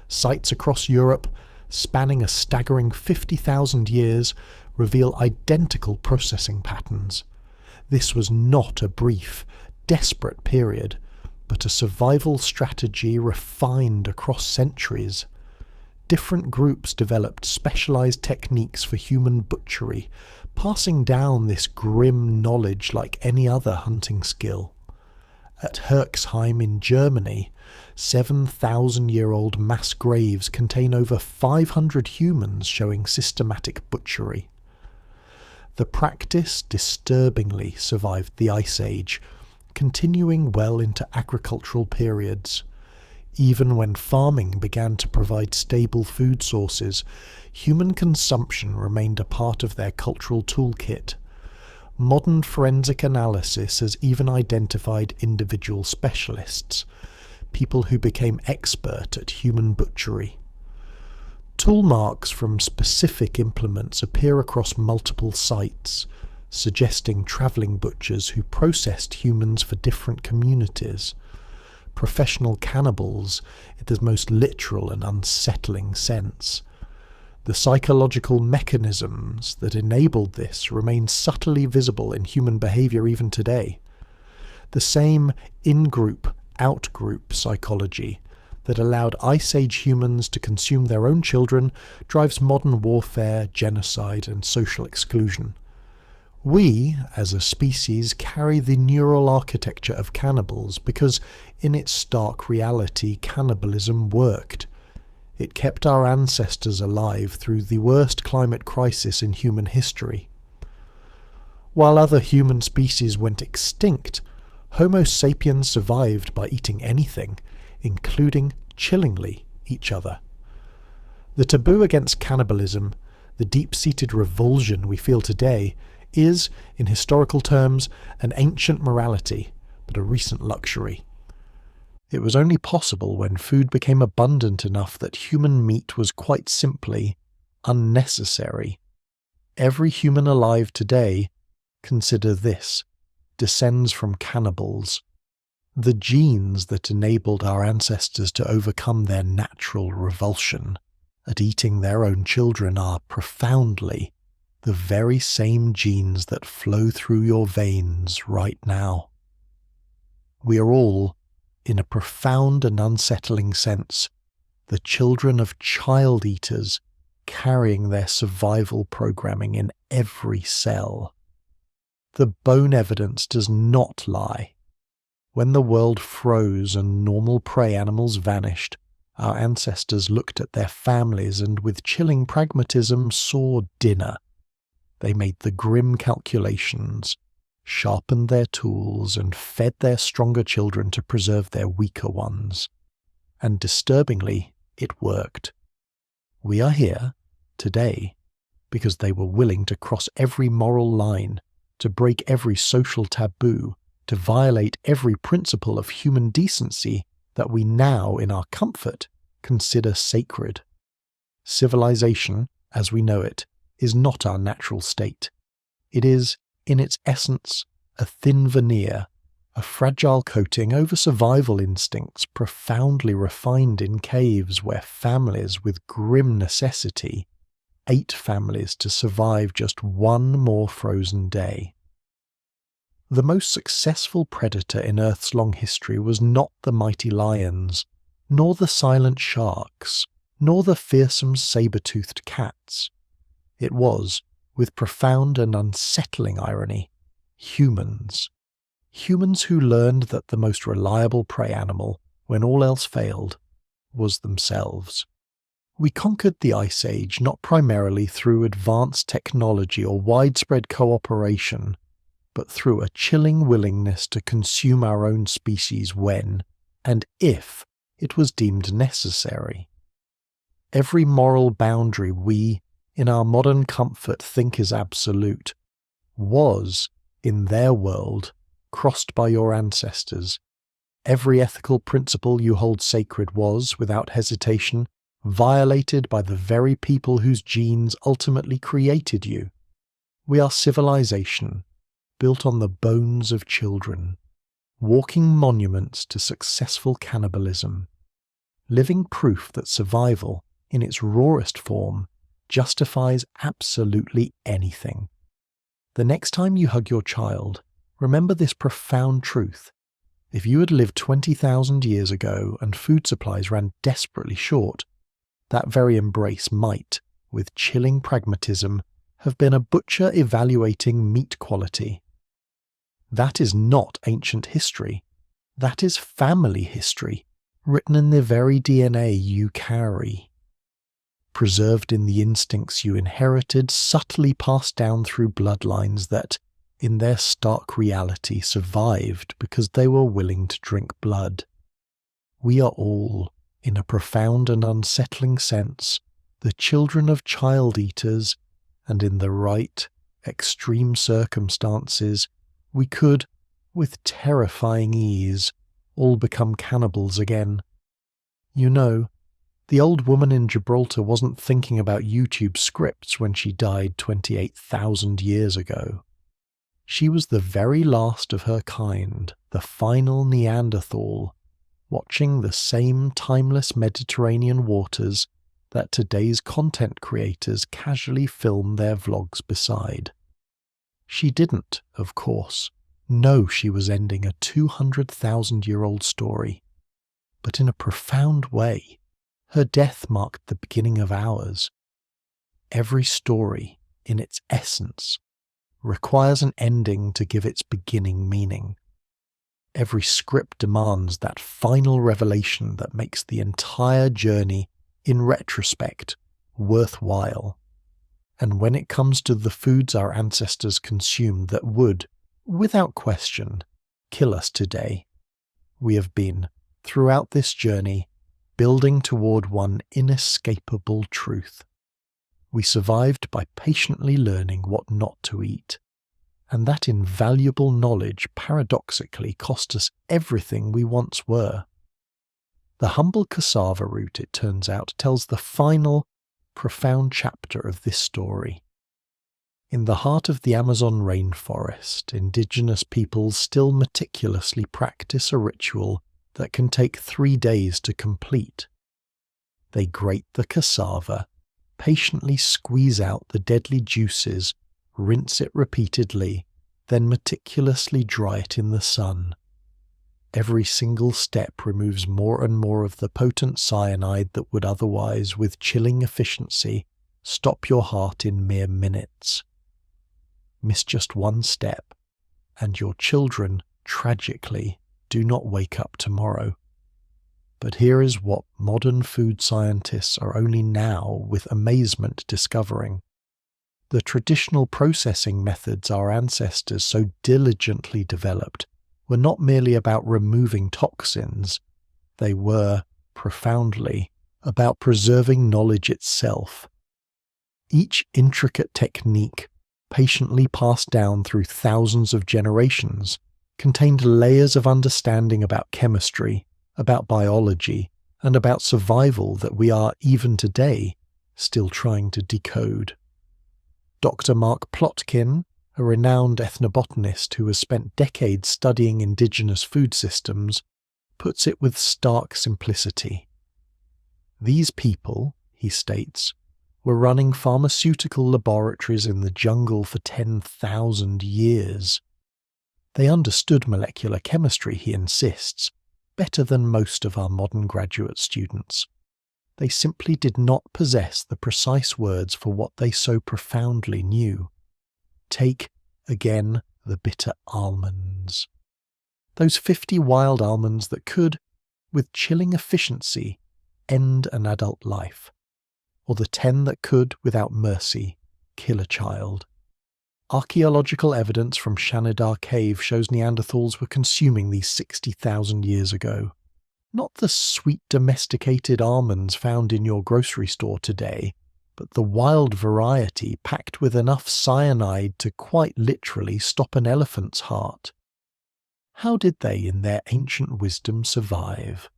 Sites across Europe, spanning a staggering 50,000 years, reveal identical processing patterns. This was not a brief, desperate period, but a survival strategy refined across centuries. Different groups developed specialized techniques for human butchery, passing down this grim knowledge like any other hunting skill. At Herxheim in Germany, 7,000-year-old mass graves contain over 500 humans showing systematic butchery. The practice disturbingly survived the Ice Age, continuing well into agricultural periods. Even when farming began to provide stable food sources, human consumption remained a part of their cultural toolkit. Modern forensic analysis has even identified individual specialists, people who became expert at human butchery. Tool marks from specific implements appear across multiple sites, suggesting travelling butchers who processed humans for different communities. Professional cannibals in the most literal and unsettling sense. The psychological mechanisms that enabled this remain subtly visible in human behaviour even today. The same in-group, out-group psychology that allowed Ice Age humans to consume their own children drives modern warfare, genocide, and social exclusion. We, as a species, carry the neural architecture of cannibals because, in its stark reality, cannibalism worked. It kept our ancestors alive through the worst climate crisis in human history. While other human species went extinct, Homo sapiens survived by eating anything, including, chillingly, each other. The taboo against cannibalism, the deep-seated revulsion we feel today, is, in historical terms, an ancient morality, but a recent luxury. It was only possible when food became abundant enough that human meat was quite simply unnecessary. Every human alive today, consider this, descends from cannibals. The genes that enabled our ancestors to overcome their natural revulsion at eating their own children are profoundly the very same genes that flow through your veins right now. We are all, in a profound and unsettling sense, the children of child eaters carrying their survival programming in every cell. The bone evidence does not lie. When the world froze and normal prey animals vanished, our ancestors looked at their families and with chilling pragmatism saw dinner. They made the grim calculations, sharpened their tools, and fed their stronger children to preserve their weaker ones. And disturbingly, it worked. We are here, today, because they were willing to cross every moral line, to break every social taboo, to violate every principle of human decency that we now, in our comfort, consider sacred. Civilization, as we know it, is not our natural state. It is, in its essence, a thin veneer, a fragile coating over survival instincts profoundly refined in caves where families with grim necessity ate families to survive just one more frozen day. The most successful predator in Earth's long history was not the mighty lions, nor the silent sharks, nor the fearsome saber-toothed cats. It was, with profound and unsettling irony, humans. Humans who learned that the most reliable prey animal, when all else failed, was themselves. We conquered the Ice Age not primarily through advanced technology or widespread cooperation, but through a chilling willingness to consume our own species when, and if, it was deemed necessary. Every moral boundary we, in our modern comfort, think is absolute, was, in their world, crossed by your ancestors. Every ethical principle you hold sacred was, without hesitation, violated by the very people whose genes ultimately created you. We are civilization, built on the bones of children, walking monuments to successful cannibalism, living proof that survival, in its rawest form, justifies absolutely anything. The next time you hug your child, remember this profound truth. If you had lived 20,000 years ago and food supplies ran desperately short, that very embrace might, with chilling pragmatism, have been a butcher evaluating meat quality. That is not ancient history. That is family history, written in the very DNA you carry. Preserved in the instincts you inherited, subtly passed down through bloodlines that, in their stark reality, survived because they were willing to drink blood. We are all, in a profound and unsettling sense, the children of child-eaters, and in the right, extreme circumstances, we could, with terrifying ease, all become cannibals again. You know, the old woman in Gibraltar wasn't thinking about YouTube scripts when she died 28,000 years ago. She was the very last of her kind, the final Neanderthal, watching the same timeless Mediterranean waters that today's content creators casually film their vlogs beside. She didn't, of course, know she was ending a 200,000-year-old story, but in a profound way, her death marked the beginning of ours. Every story, in its essence, requires an ending to give its beginning meaning. Every script demands that final revelation that makes the entire journey, in retrospect, worthwhile. And when it comes to the foods our ancestors consumed that would, without question, kill us today, we have been, throughout this journey, building toward one inescapable truth. We survived by patiently learning what not to eat, and that invaluable knowledge paradoxically cost us everything we once were. The humble cassava root, it turns out, tells the final, profound chapter of this story. In the heart of the Amazon rainforest, indigenous peoples still meticulously practice a ritual that can take 3 days to complete. They grate the cassava, patiently squeeze out the deadly juices, rinse it repeatedly, then meticulously dry it in the sun. Every single step removes more and more of the potent cyanide that would otherwise, with chilling efficiency, stop your heart in mere minutes. Miss just one step, and your children, tragically, do not wake up tomorrow. But here is what modern food scientists are only now, with amazement, discovering. The traditional processing methods our ancestors so diligently developed were not merely about removing toxins, they were, profoundly, about preserving knowledge itself. Each intricate technique, patiently passed down through thousands of generations, contained layers of understanding about chemistry, about biology, and about survival that we are, even today, still trying to decode. Dr. Mark Plotkin, a renowned ethnobotanist who has spent decades studying indigenous food systems, puts it with stark simplicity. These people, he states, were running pharmaceutical laboratories in the jungle for 10,000 years. They understood molecular chemistry, he insists, better than most of our modern graduate students. They simply did not possess the precise words for what they so profoundly knew. Take, again, the bitter almonds. Those 50 wild almonds that could, with chilling efficiency, end an adult life. or the 10 that could, without mercy, kill a child. Archaeological evidence from Shanidar Cave shows Neanderthals were consuming these 60,000 years ago. Not the sweet domesticated almonds found in your grocery store today, but the wild variety packed with enough cyanide to quite literally stop an elephant's heart. How did they, in their ancient wisdom, survive?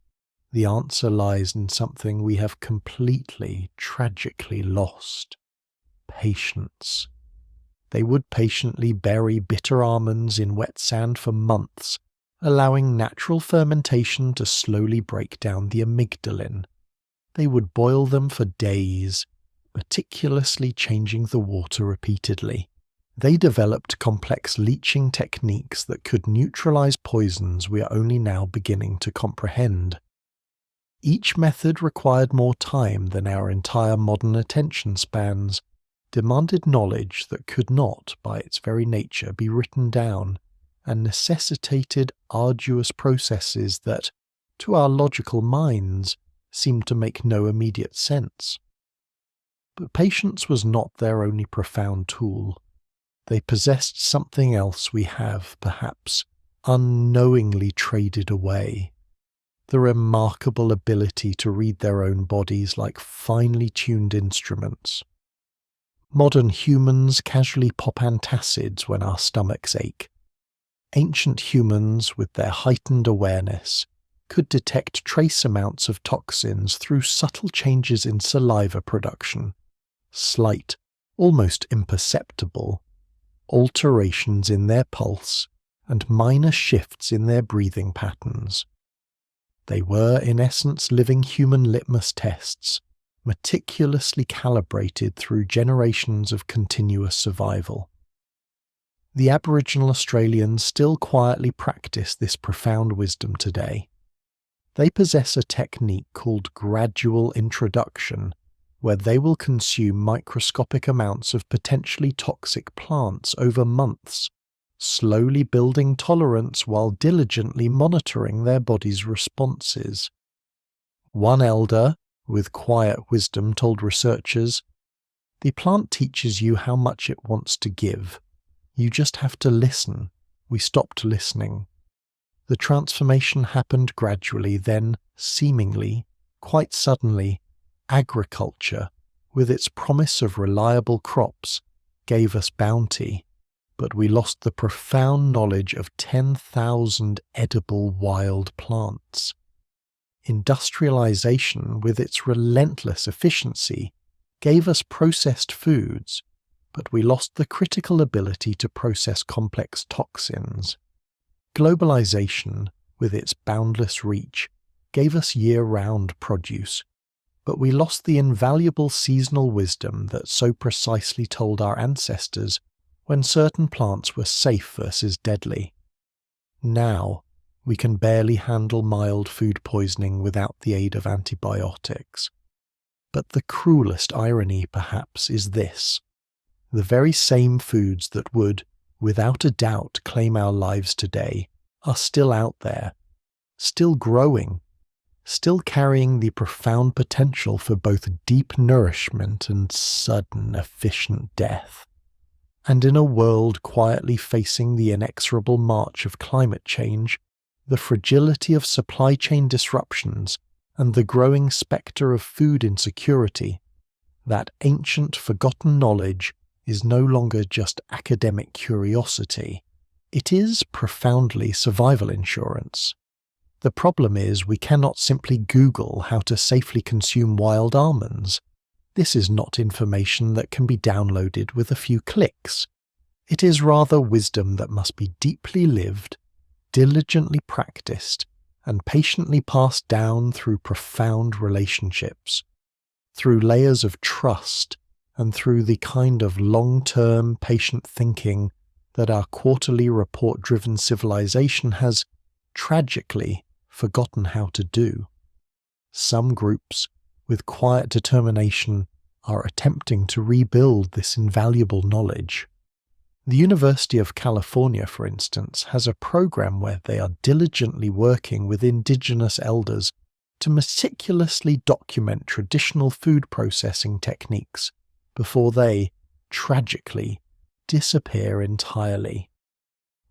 The answer lies in something we have completely, tragically lost: patience. They would patiently bury bitter almonds in wet sand for months, allowing natural fermentation to slowly break down the amygdalin. They would boil them for days, meticulously changing the water repeatedly. They developed complex leaching techniques that could neutralize poisons we are only now beginning to comprehend. Each method required more time than our entire modern attention spans, demanded knowledge that could not, by its very nature, be written down, and necessitated arduous processes that, to our logical minds, seemed to make no immediate sense. But patience was not their only profound tool. They possessed something else we have, perhaps, unknowingly traded away: the remarkable ability to read their own bodies like finely tuned instruments. Modern humans casually pop antacids when our stomachs ache. Ancient humans, with their heightened awareness, could detect trace amounts of toxins through subtle changes in saliva production, slight, almost imperceptible, alterations in their pulse, and minor shifts in their breathing patterns. They were, in essence, living human litmus tests, meticulously calibrated through generations of continuous survival. The Aboriginal Australians still quietly practice this profound wisdom today. They possess a technique called gradual introduction, where they will consume microscopic amounts of potentially toxic plants over months, slowly building tolerance while diligently monitoring their body's responses. One elder, with quiet wisdom, told researchers, "The plant teaches you how much it wants to give. You just have to listen." We stopped listening. The transformation happened gradually, then, seemingly, quite suddenly, agriculture, with its promise of reliable crops, gave us bounty, but we lost the profound knowledge of 10,000 edible wild plants. Industrialization, with its relentless efficiency, gave us processed foods, but we lost the critical ability to process complex toxins. Globalization, with its boundless reach, gave us year-round produce, but we lost the invaluable seasonal wisdom that so precisely told our ancestors when certain plants were safe versus deadly. Now, we can barely handle mild food poisoning without the aid of antibiotics. But the cruelest irony, perhaps, is this: the very same foods that would, without a doubt, claim our lives today are still out there, still growing, still carrying the profound potential for both deep nourishment and sudden, efficient death. And in a world quietly facing the inexorable march of climate change, the fragility of supply chain disruptions, and the growing spectre of food insecurity, that ancient forgotten knowledge is no longer just academic curiosity. It is profoundly survival insurance. The problem is we cannot simply Google how to safely consume wild almonds. This is not information that can be downloaded with a few clicks. It is rather wisdom that must be deeply lived, diligently practiced, and patiently passed down through profound relationships, through layers of trust, and through the kind of long-term, patient thinking that our quarterly report-driven civilization has, tragically, forgotten how to do. Some groups, with quiet determination, are attempting to rebuild this invaluable knowledge. The University of California, for instance, has a program where they are diligently working with indigenous elders to meticulously document traditional food processing techniques before they, tragically, disappear entirely.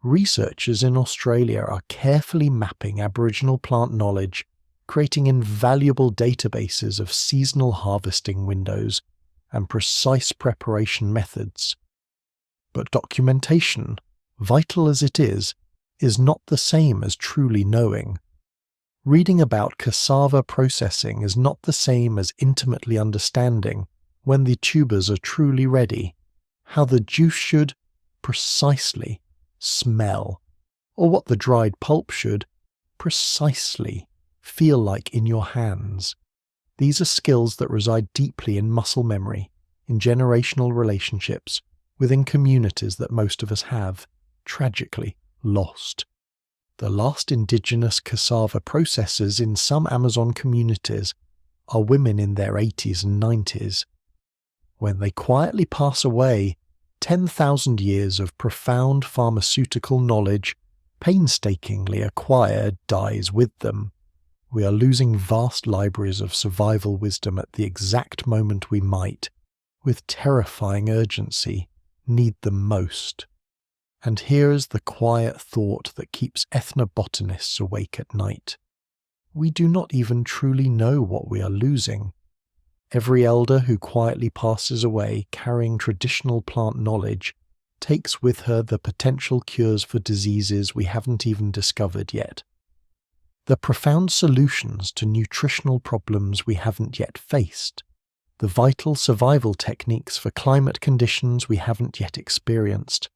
Researchers in Australia are carefully mapping Aboriginal plant knowledge, creating invaluable databases of seasonal harvesting windows and precise preparation methods. But documentation, vital as it is not the same as truly knowing. Reading about cassava processing is not the same as intimately understanding, when the tubers are truly ready, how the juice should, precisely, smell, or what the dried pulp should, precisely, feel like in your hands. These are skills that reside deeply in muscle memory, in generational relationships, within communities that most of us have, tragically, lost. The last indigenous cassava processors in some Amazon communities are women in their 80s and 90s. When they quietly pass away, 10,000 years of profound pharmaceutical knowledge, painstakingly acquired, dies with them. We are losing vast libraries of survival wisdom at the exact moment we might, with terrifying urgency, need them most. And here is the quiet thought that keeps ethnobotanists awake at night. We do not even truly know what we are losing. Every elder who quietly passes away carrying traditional plant knowledge takes with her the potential cures for diseases we haven't even discovered yet. The profound solutions to nutritional problems we haven't yet faced. The vital survival techniques for climate conditions we haven't yet experienced.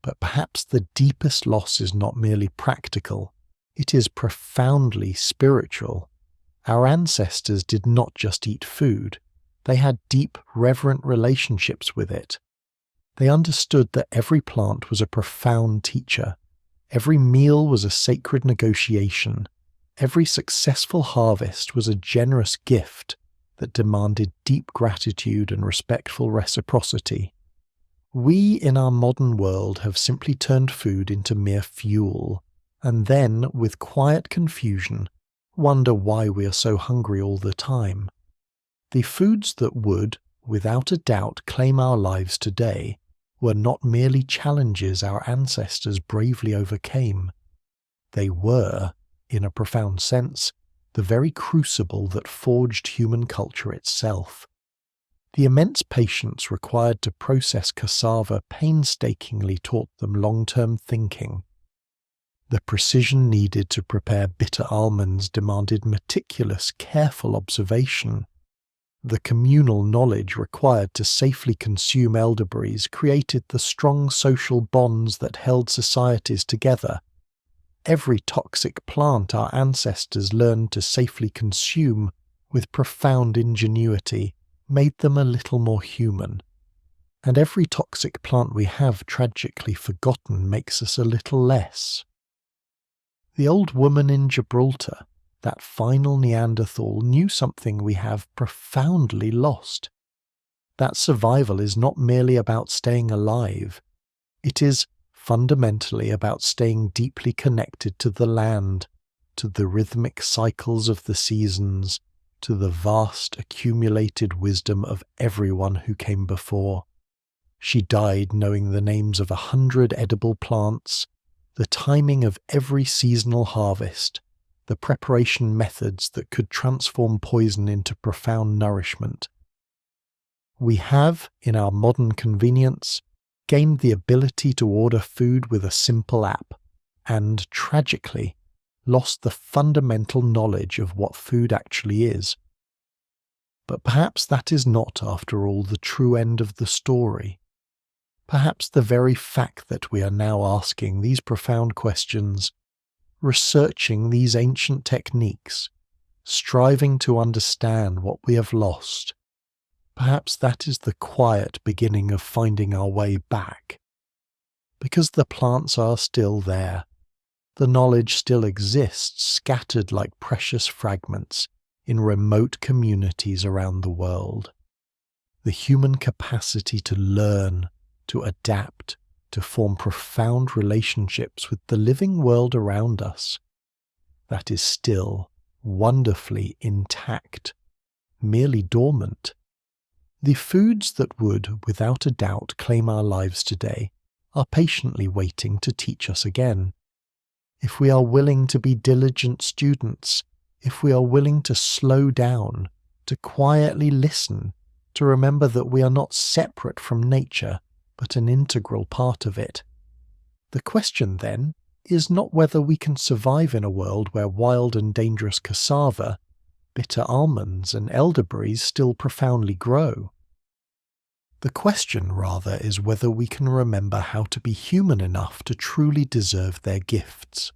But perhaps the deepest loss is not merely practical, it is profoundly spiritual. Our ancestors did not just eat food, they had deep, reverent relationships with it. They understood that every plant was a profound teacher, every meal was a sacred negotiation, every successful harvest was a generous gift that demanded deep gratitude and respectful reciprocity. We in our modern world have simply turned food into mere fuel, and then, with quiet confusion, wonder why we are so hungry all the time. The foods that would, without a doubt, claim our lives today were not merely challenges our ancestors bravely overcame. They were, in a profound sense, the very crucible that forged human culture itself. The immense patience required to process cassava painstakingly taught them long-term thinking. The precision needed to prepare bitter almonds demanded meticulous, careful observation. The communal knowledge required to safely consume elderberries created the strong social bonds that held societies together. Every toxic plant our ancestors learned to safely consume with profound ingenuity made them a little more human. And every toxic plant we have tragically forgotten makes us a little less. The old woman in Gibraltar, that final Neanderthal, knew something we have profoundly lost. That survival is not merely about staying alive. It is fundamentally about staying deeply connected to the land, to the rhythmic cycles of the seasons, to the vast accumulated wisdom of everyone who came before. She died knowing the names of 100 edible plants, the timing of every seasonal harvest, the preparation methods that could transform poison into profound nourishment. We have, in our modern convenience, gained the ability to order food with a simple app, and, tragically, lost the fundamental knowledge of what food actually is. But perhaps that is not, after all, the true end of the story. Perhaps the very fact that we are now asking these profound questions, researching these ancient techniques, striving to understand what we have lost, perhaps that is the quiet beginning of finding our way back. Because the plants are still there, the knowledge still exists, scattered like precious fragments in remote communities around the world. The human capacity to learn, to adapt, to form profound relationships with the living world around us, that is still wonderfully intact, merely dormant. The foods that would, without a doubt, claim our lives today are patiently waiting to teach us again. If we are willing to be diligent students, if we are willing to slow down, to quietly listen, to remember that we are not separate from nature, but an integral part of it. The question, then, is not whether we can survive in a world where wild and dangerous cassava, bitter almonds, and elderberries still profoundly grow. The question, rather, is whether we can remember how to be human enough to truly deserve their gifts.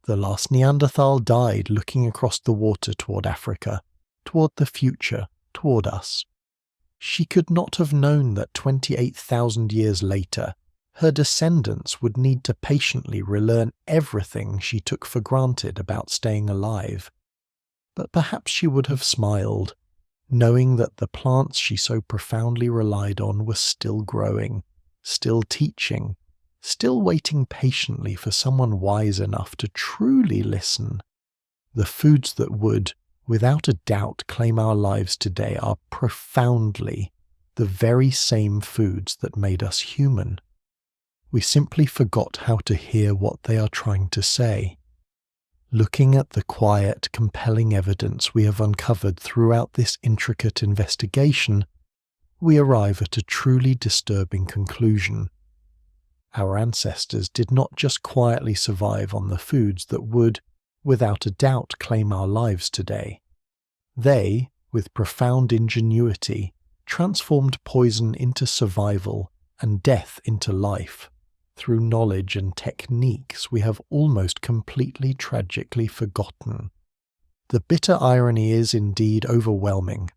The last Neanderthal died looking across the water toward Africa, toward the future, toward us. She could not have known that 28,000 years later, her descendants would need to patiently relearn everything she took for granted about staying alive. But perhaps she would have smiled, knowing that the plants she so profoundly relied on were still growing, still teaching, still waiting patiently for someone wise enough to truly listen. The foods that would, without a doubt, claim our lives today are profoundly the very same foods that made us human. We simply forgot how to hear what they are trying to say. Looking at the quiet, compelling evidence we have uncovered throughout this intricate investigation, we arrive at a truly disturbing conclusion. Our ancestors did not just quietly survive on the foods that would, without a doubt, claim our lives today. They, with profound ingenuity, transformed poison into survival and death into life, through knowledge and techniques we have almost completely tragically forgotten. The bitter irony is indeed overwhelming.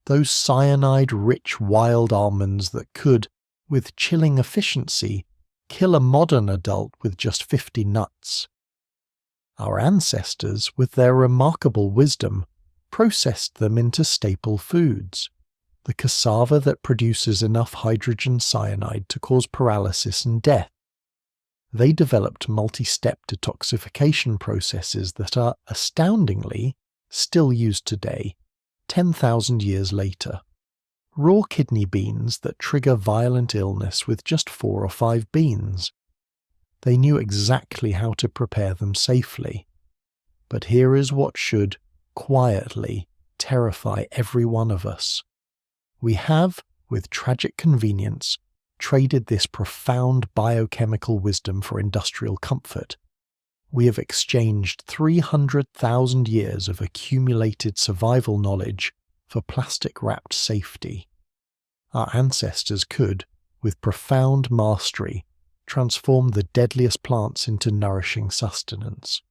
Those cyanide-rich wild almonds that could, with chilling efficiency, kill a modern adult with just 50 nuts. Our ancestors, with their remarkable wisdom, processed them into staple foods. The cassava that produces enough hydrogen cyanide to cause paralysis and death. They developed multi-step detoxification processes that are, astoundingly, still used today, 10,000 years later. Raw kidney beans that trigger violent illness with just 4 or 5 beans. They knew exactly how to prepare them safely. But here is what should, quietly, terrify every one of us. We have, with tragic convenience, traded this profound biochemical wisdom for industrial comfort. We have exchanged 300,000 years of accumulated survival knowledge for plastic-wrapped safety. Our ancestors could, with profound mastery, transform the deadliest plants into nourishing sustenance.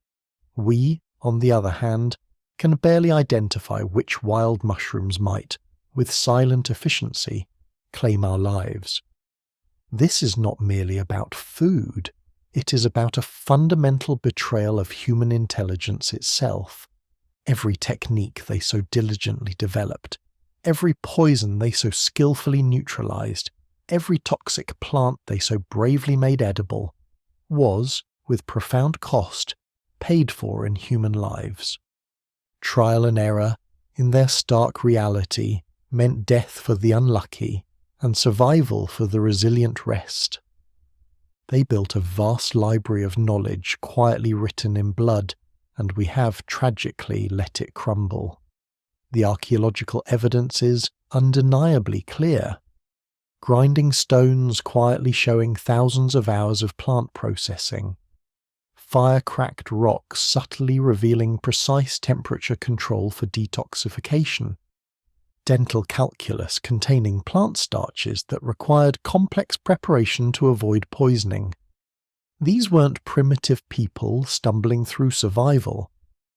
We, on the other hand, can barely identify which wild mushrooms might, with silent efficiency, claim our lives. This is not merely about food, it is about a fundamental betrayal of human intelligence itself. Every technique they so diligently developed, every poison they so skillfully neutralized, every toxic plant they so bravely made edible, was, with profound cost, paid for in human lives. Trial and error, in their stark reality, meant death for the unlucky and survival for the resilient rest. They built a vast library of knowledge quietly written in blood, and we have tragically let it crumble. The archaeological evidence is undeniably clear. Grinding stones quietly showing thousands of hours of plant processing. Fire-cracked rocks subtly revealing precise temperature control for detoxification. Dental calculus containing plant starches that required complex preparation to avoid poisoning. These weren't primitive people stumbling through survival.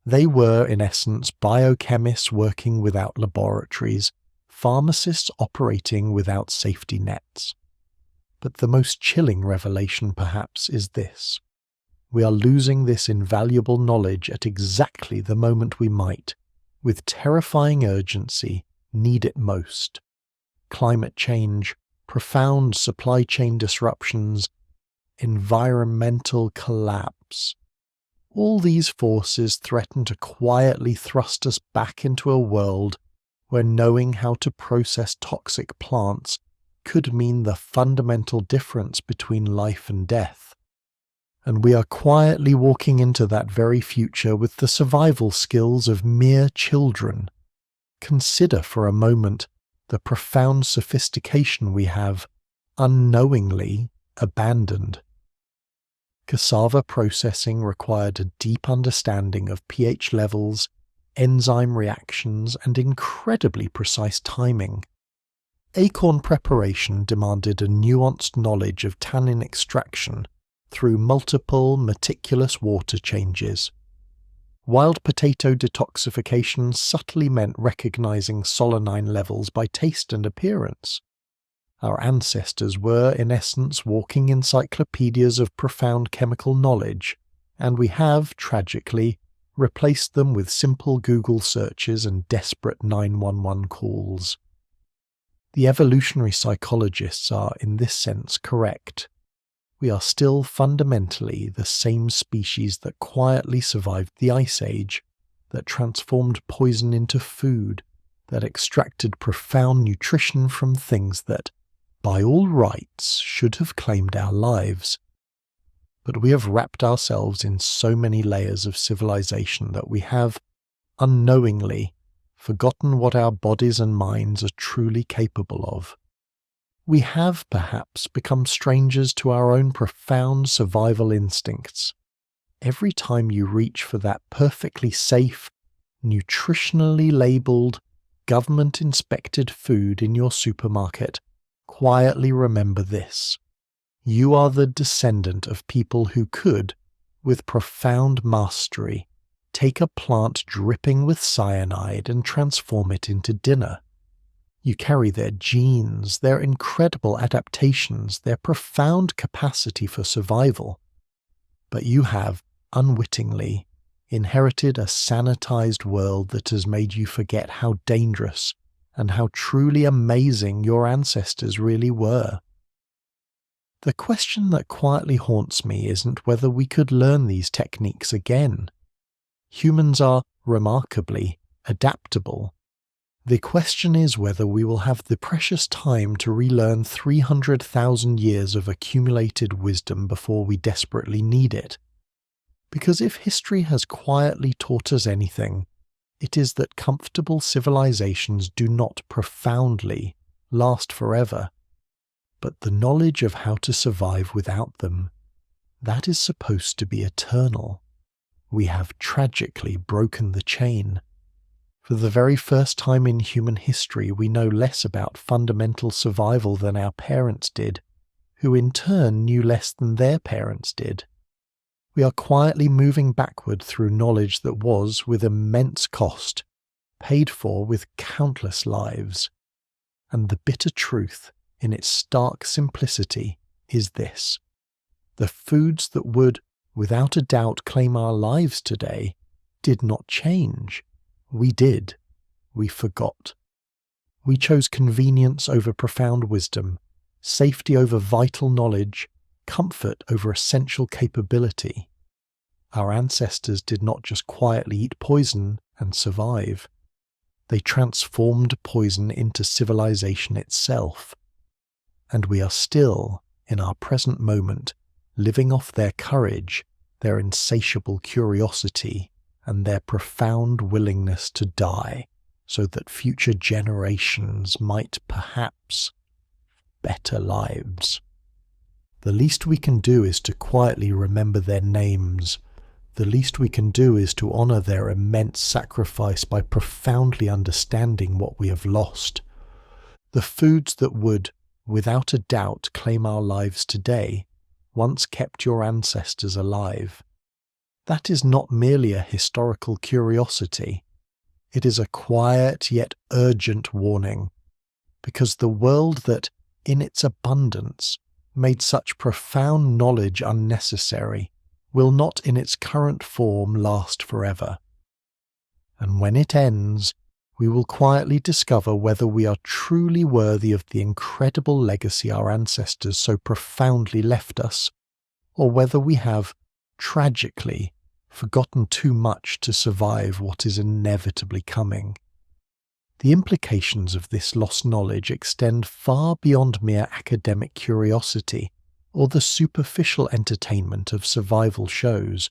They were, in essence, biochemists working without laboratories, pharmacists operating without safety nets. But the most chilling revelation, perhaps, is this. We are losing this invaluable knowledge at exactly the moment we might, with terrifying urgency, need it most. Climate change, profound supply chain disruptions, environmental collapse. All these forces threaten to quietly thrust us back into a world where knowing how to process toxic plants could mean the fundamental difference between life and death. And we are quietly walking into that very future with the survival skills of mere children. Consider for a moment the profound sophistication we have unknowingly abandoned. Cassava processing required a deep understanding of pH levels, enzyme reactions, and incredibly precise timing. Acorn preparation demanded a nuanced knowledge of tannin extraction through multiple, meticulous water changes. Wild potato detoxification subtly meant recognizing solanine levels by taste and appearance. Our ancestors were, in essence, walking encyclopedias of profound chemical knowledge, and we have, tragically, replaced them with simple Google searches and desperate 911 calls. The evolutionary psychologists are, in this sense, correct. We are still fundamentally the same species that quietly survived the Ice Age, that transformed poison into food, that extracted profound nutrition from things that, by all rights, should have claimed our lives. But we have wrapped ourselves in so many layers of civilization that we have, unknowingly, forgotten what our bodies and minds are truly capable of. We have, perhaps, become strangers to our own profound survival instincts. Every time you reach for that perfectly safe, nutritionally labelled, government-inspected food in your supermarket, quietly remember this. You are the descendant of people who could, with profound mastery, take a plant dripping with cyanide and transform it into dinner. You carry their genes, their incredible adaptations, their profound capacity for survival. But you have, unwittingly, inherited a sanitized world that has made you forget how dangerous and how truly amazing your ancestors really were. The question that quietly haunts me isn't whether we could learn these techniques again. Humans are remarkably adaptable. The question is whether we will have the precious time to relearn 300,000 years of accumulated wisdom before we desperately need it. Because if history has quietly taught us anything, it is that comfortable civilizations do not profoundly last forever. But the knowledge of how to survive without them, that is supposed to be eternal. We have tragically broken the chain. For the very first time in human history, we know less about fundamental survival than our parents did, who in turn knew less than their parents did. We are quietly moving backward through knowledge that was, with immense cost, paid for with countless lives. And the bitter truth, in its stark simplicity, is this. The foods that would, without a doubt, claim our lives today, did not change. We did. We forgot. We chose convenience over profound wisdom, safety over vital knowledge, comfort over essential capability. Our ancestors did not just quietly eat poison and survive. They transformed poison into civilization itself. And we are still, in our present moment, living off their courage, their insatiable curiosity, and their profound willingness to die, so that future generations might perhaps better lives. The least we can do is to quietly remember their names. The least we can do is to honor their immense sacrifice by profoundly understanding what we have lost. The foods that would, without a doubt, claim our lives today, once kept your ancestors alive. That is not merely a historical curiosity. It is a quiet yet urgent warning, because the world that, in its abundance, made such profound knowledge unnecessary, will not in its current form last forever. And when it ends, we will quietly discover whether we are truly worthy of the incredible legacy our ancestors so profoundly left us, or whether we have, tragically, forgotten too much to survive what is inevitably coming. The implications of this lost knowledge extend far beyond mere academic curiosity or the superficial entertainment of survival shows.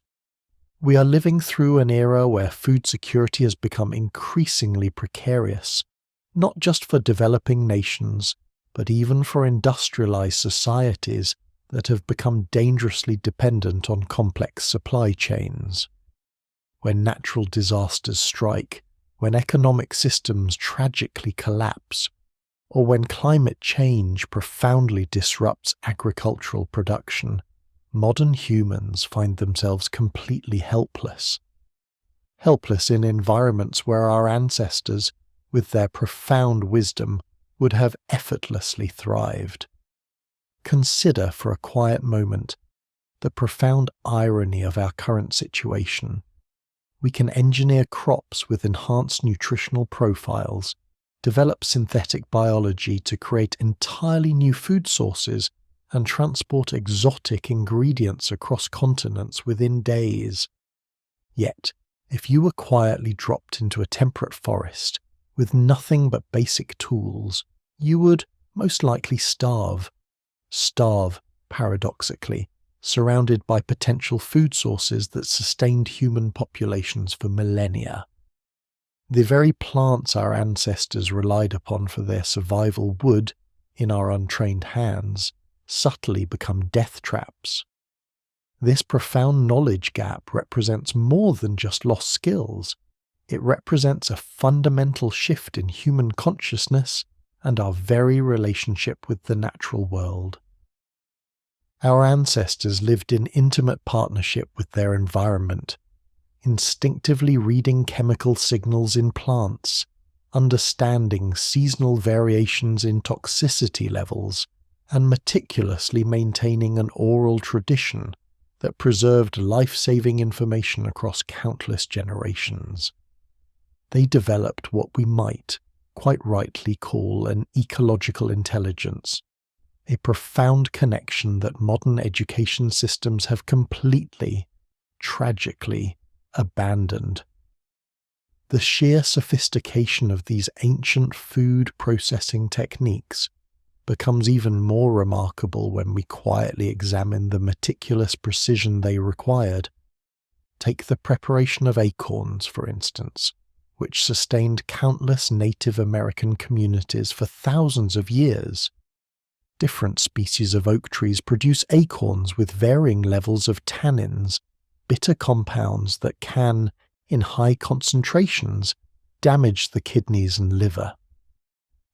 We are living through an era where food security has become increasingly precarious, not just for developing nations, but even for industrialized societies that have become dangerously dependent on complex supply chains. When natural disasters strike, when economic systems tragically collapse, or when climate change profoundly disrupts agricultural production, modern humans find themselves completely helpless. Helpless in environments where our ancestors, with their profound wisdom, would have effortlessly thrived. Consider for a quiet moment the profound irony of our current situation. We can engineer crops with enhanced nutritional profiles, develop synthetic biology to create entirely new food sources, and transport exotic ingredients across continents within days. Yet, if you were quietly dropped into a temperate forest with nothing but basic tools, you would most likely starve. Starve, paradoxically, surrounded by potential food sources that sustained human populations for millennia. The very plants our ancestors relied upon for their survival would, in our untrained hands, subtly become death traps. This profound knowledge gap represents more than just lost skills. It represents a fundamental shift in human consciousness and our very relationship with the natural world. Our ancestors lived in intimate partnership with their environment, instinctively reading chemical signals in plants, understanding seasonal variations in toxicity levels, and meticulously maintaining an oral tradition that preserved life-saving information across countless generations. They developed what we might, quite rightly, call an ecological intelligence, a profound connection that modern education systems have completely, tragically, abandoned. The sheer sophistication of these ancient food processing techniques becomes even more remarkable when we quietly examine the meticulous precision they required. Take the preparation of acorns, for instance, which sustained countless Native American communities for thousands of years. Different species of oak trees produce acorns with varying levels of tannins, bitter compounds that can, in high concentrations, damage the kidneys and liver.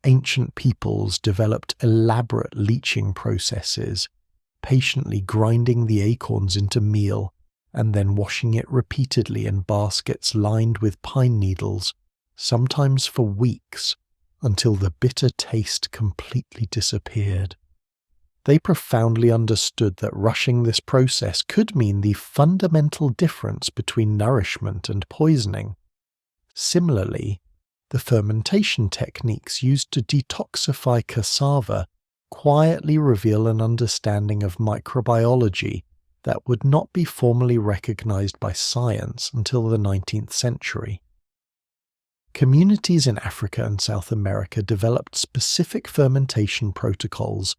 Ancient peoples developed elaborate leaching processes, patiently grinding the acorns into meal and then washing it repeatedly in baskets lined with pine needles, sometimes for weeks, until the bitter taste completely disappeared. They profoundly understood that rushing this process could mean the fundamental difference between nourishment and poisoning. Similarly, the fermentation techniques used to detoxify cassava quietly reveal an understanding of microbiology that would not be formally recognized by science until the 19th century. Communities in Africa and South America developed specific fermentation protocols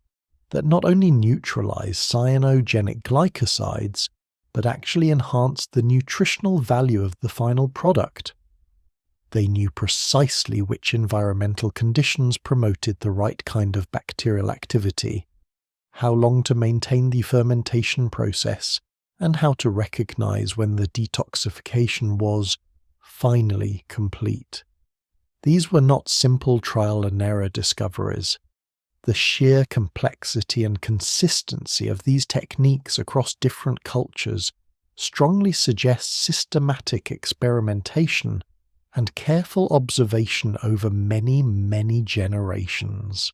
that not only neutralize cyanogenic glycosides, but actually enhanced the nutritional value of the final product. They knew precisely which environmental conditions promoted the right kind of bacterial activity, how long to maintain the fermentation process, and how to recognize when the detoxification was finally complete. These were not simple trial and error discoveries. The sheer complexity and consistency of these techniques across different cultures strongly suggests systematic experimentation and careful observation over many, many generations.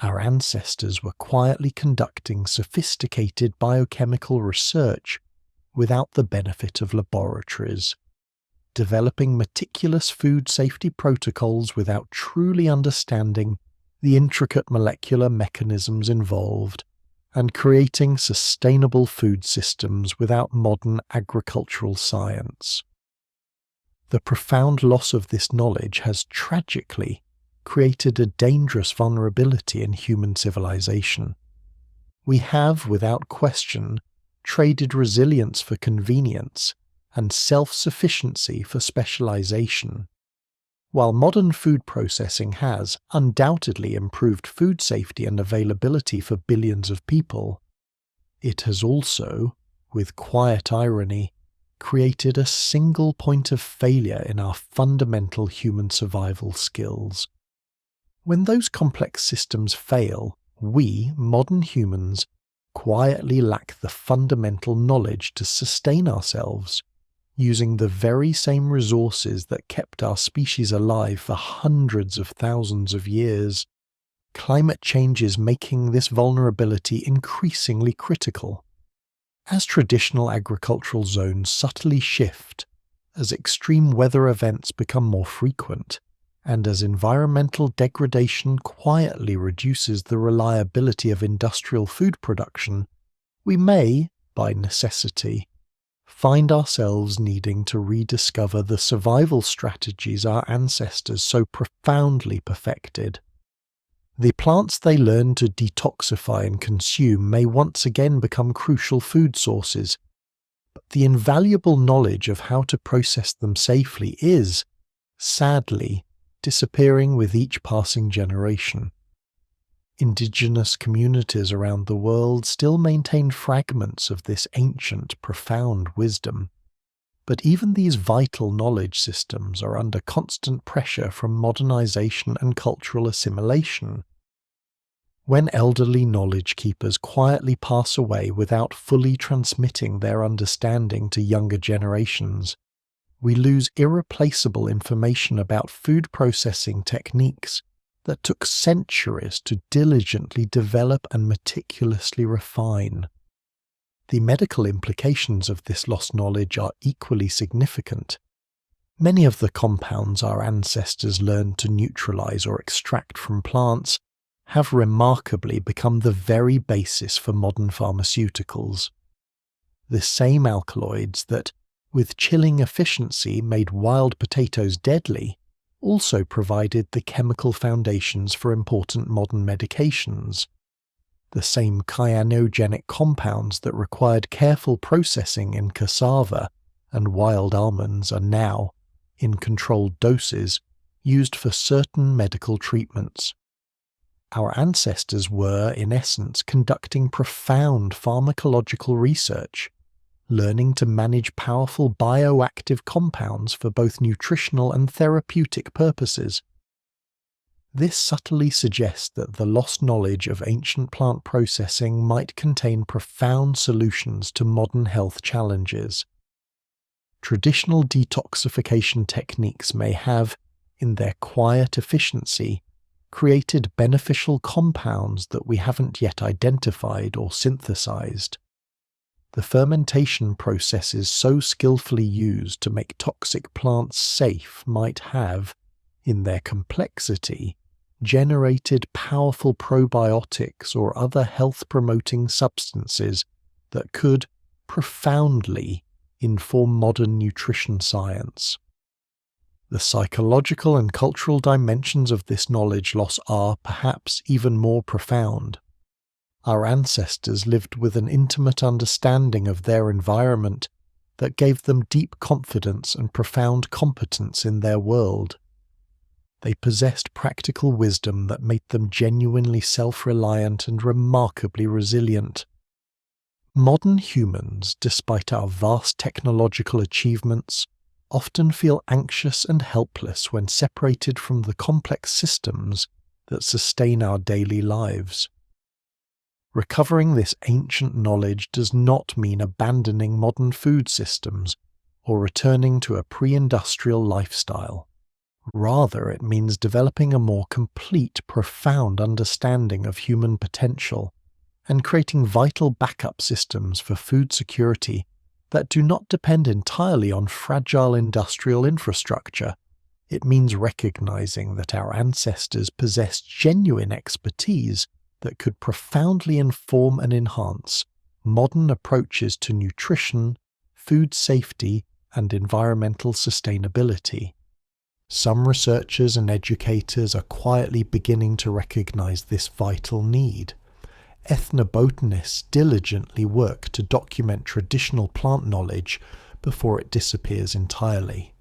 Our ancestors were quietly conducting sophisticated biochemical research without the benefit of laboratories, developing meticulous food safety protocols without truly understanding the intricate molecular mechanisms involved, and creating sustainable food systems without modern agricultural science. The profound loss of this knowledge has tragically created a dangerous vulnerability in human civilization. We have, without question, traded resilience for convenience and self-sufficiency for specialization. While modern food processing has undoubtedly improved food safety and availability for billions of people, it has also, with quiet irony, created a single point of failure in our fundamental human survival skills. When those complex systems fail, we, modern humans, quietly lack the fundamental knowledge to sustain ourselves, using the very same resources that kept our species alive for hundreds of thousands of years. Climate change is making this vulnerability increasingly critical. As traditional agricultural zones subtly shift, as extreme weather events become more frequent, and as environmental degradation quietly reduces the reliability of industrial food production, we may, by necessity, find ourselves needing to rediscover the survival strategies our ancestors so profoundly perfected. The plants they learned to detoxify and consume may once again become crucial food sources, but the invaluable knowledge of how to process them safely is, sadly, disappearing with each passing generation. Indigenous communities around the world still maintain fragments of this ancient, profound wisdom, but even these vital knowledge systems are under constant pressure from modernization and cultural assimilation. When elderly knowledge keepers quietly pass away without fully transmitting their understanding to younger generations, we lose irreplaceable information about food processing techniques that took centuries to diligently develop and meticulously refine. The medical implications of this lost knowledge are equally significant. Many of the compounds our ancestors learned to neutralize or extract from plants have remarkably become the very basis for modern pharmaceuticals. The same alkaloids that, with chilling efficiency, made wild potatoes deadly, also provided the chemical foundations for important modern medications. The same cyanogenic compounds that required careful processing in cassava and wild almonds are now, in controlled doses, used for certain medical treatments. Our ancestors were, in essence, conducting profound pharmacological research, learning to manage powerful bioactive compounds for both nutritional and therapeutic purposes. This subtly suggests that the lost knowledge of ancient plant processing might contain profound solutions to modern health challenges. Traditional detoxification techniques may have, in their quiet efficiency, created beneficial compounds that we haven't yet identified or synthesized. The fermentation processes so skillfully used to make toxic plants safe might have, in their complexity, generated powerful probiotics or other health-promoting substances that could profoundly inform modern nutrition science. The psychological and cultural dimensions of this knowledge loss are, perhaps, even more profound. Our ancestors lived with an intimate understanding of their environment that gave them deep confidence and profound competence in their world. They possessed practical wisdom that made them genuinely self-reliant and remarkably resilient. Modern humans, despite our vast technological achievements, often feel anxious and helpless when separated from the complex systems that sustain our daily lives. Recovering this ancient knowledge does not mean abandoning modern food systems or returning to a pre-industrial lifestyle. Rather, it means developing a more complete, profound understanding of human potential and creating vital backup systems for food security that do not depend entirely on fragile industrial infrastructure. It means recognizing that our ancestors possessed genuine expertise that could profoundly inform and enhance modern approaches to nutrition, food safety, and environmental sustainability. Some researchers and educators are quietly beginning to recognize this vital need. Ethnobotanists diligently work to document traditional plant knowledge before it disappears entirely.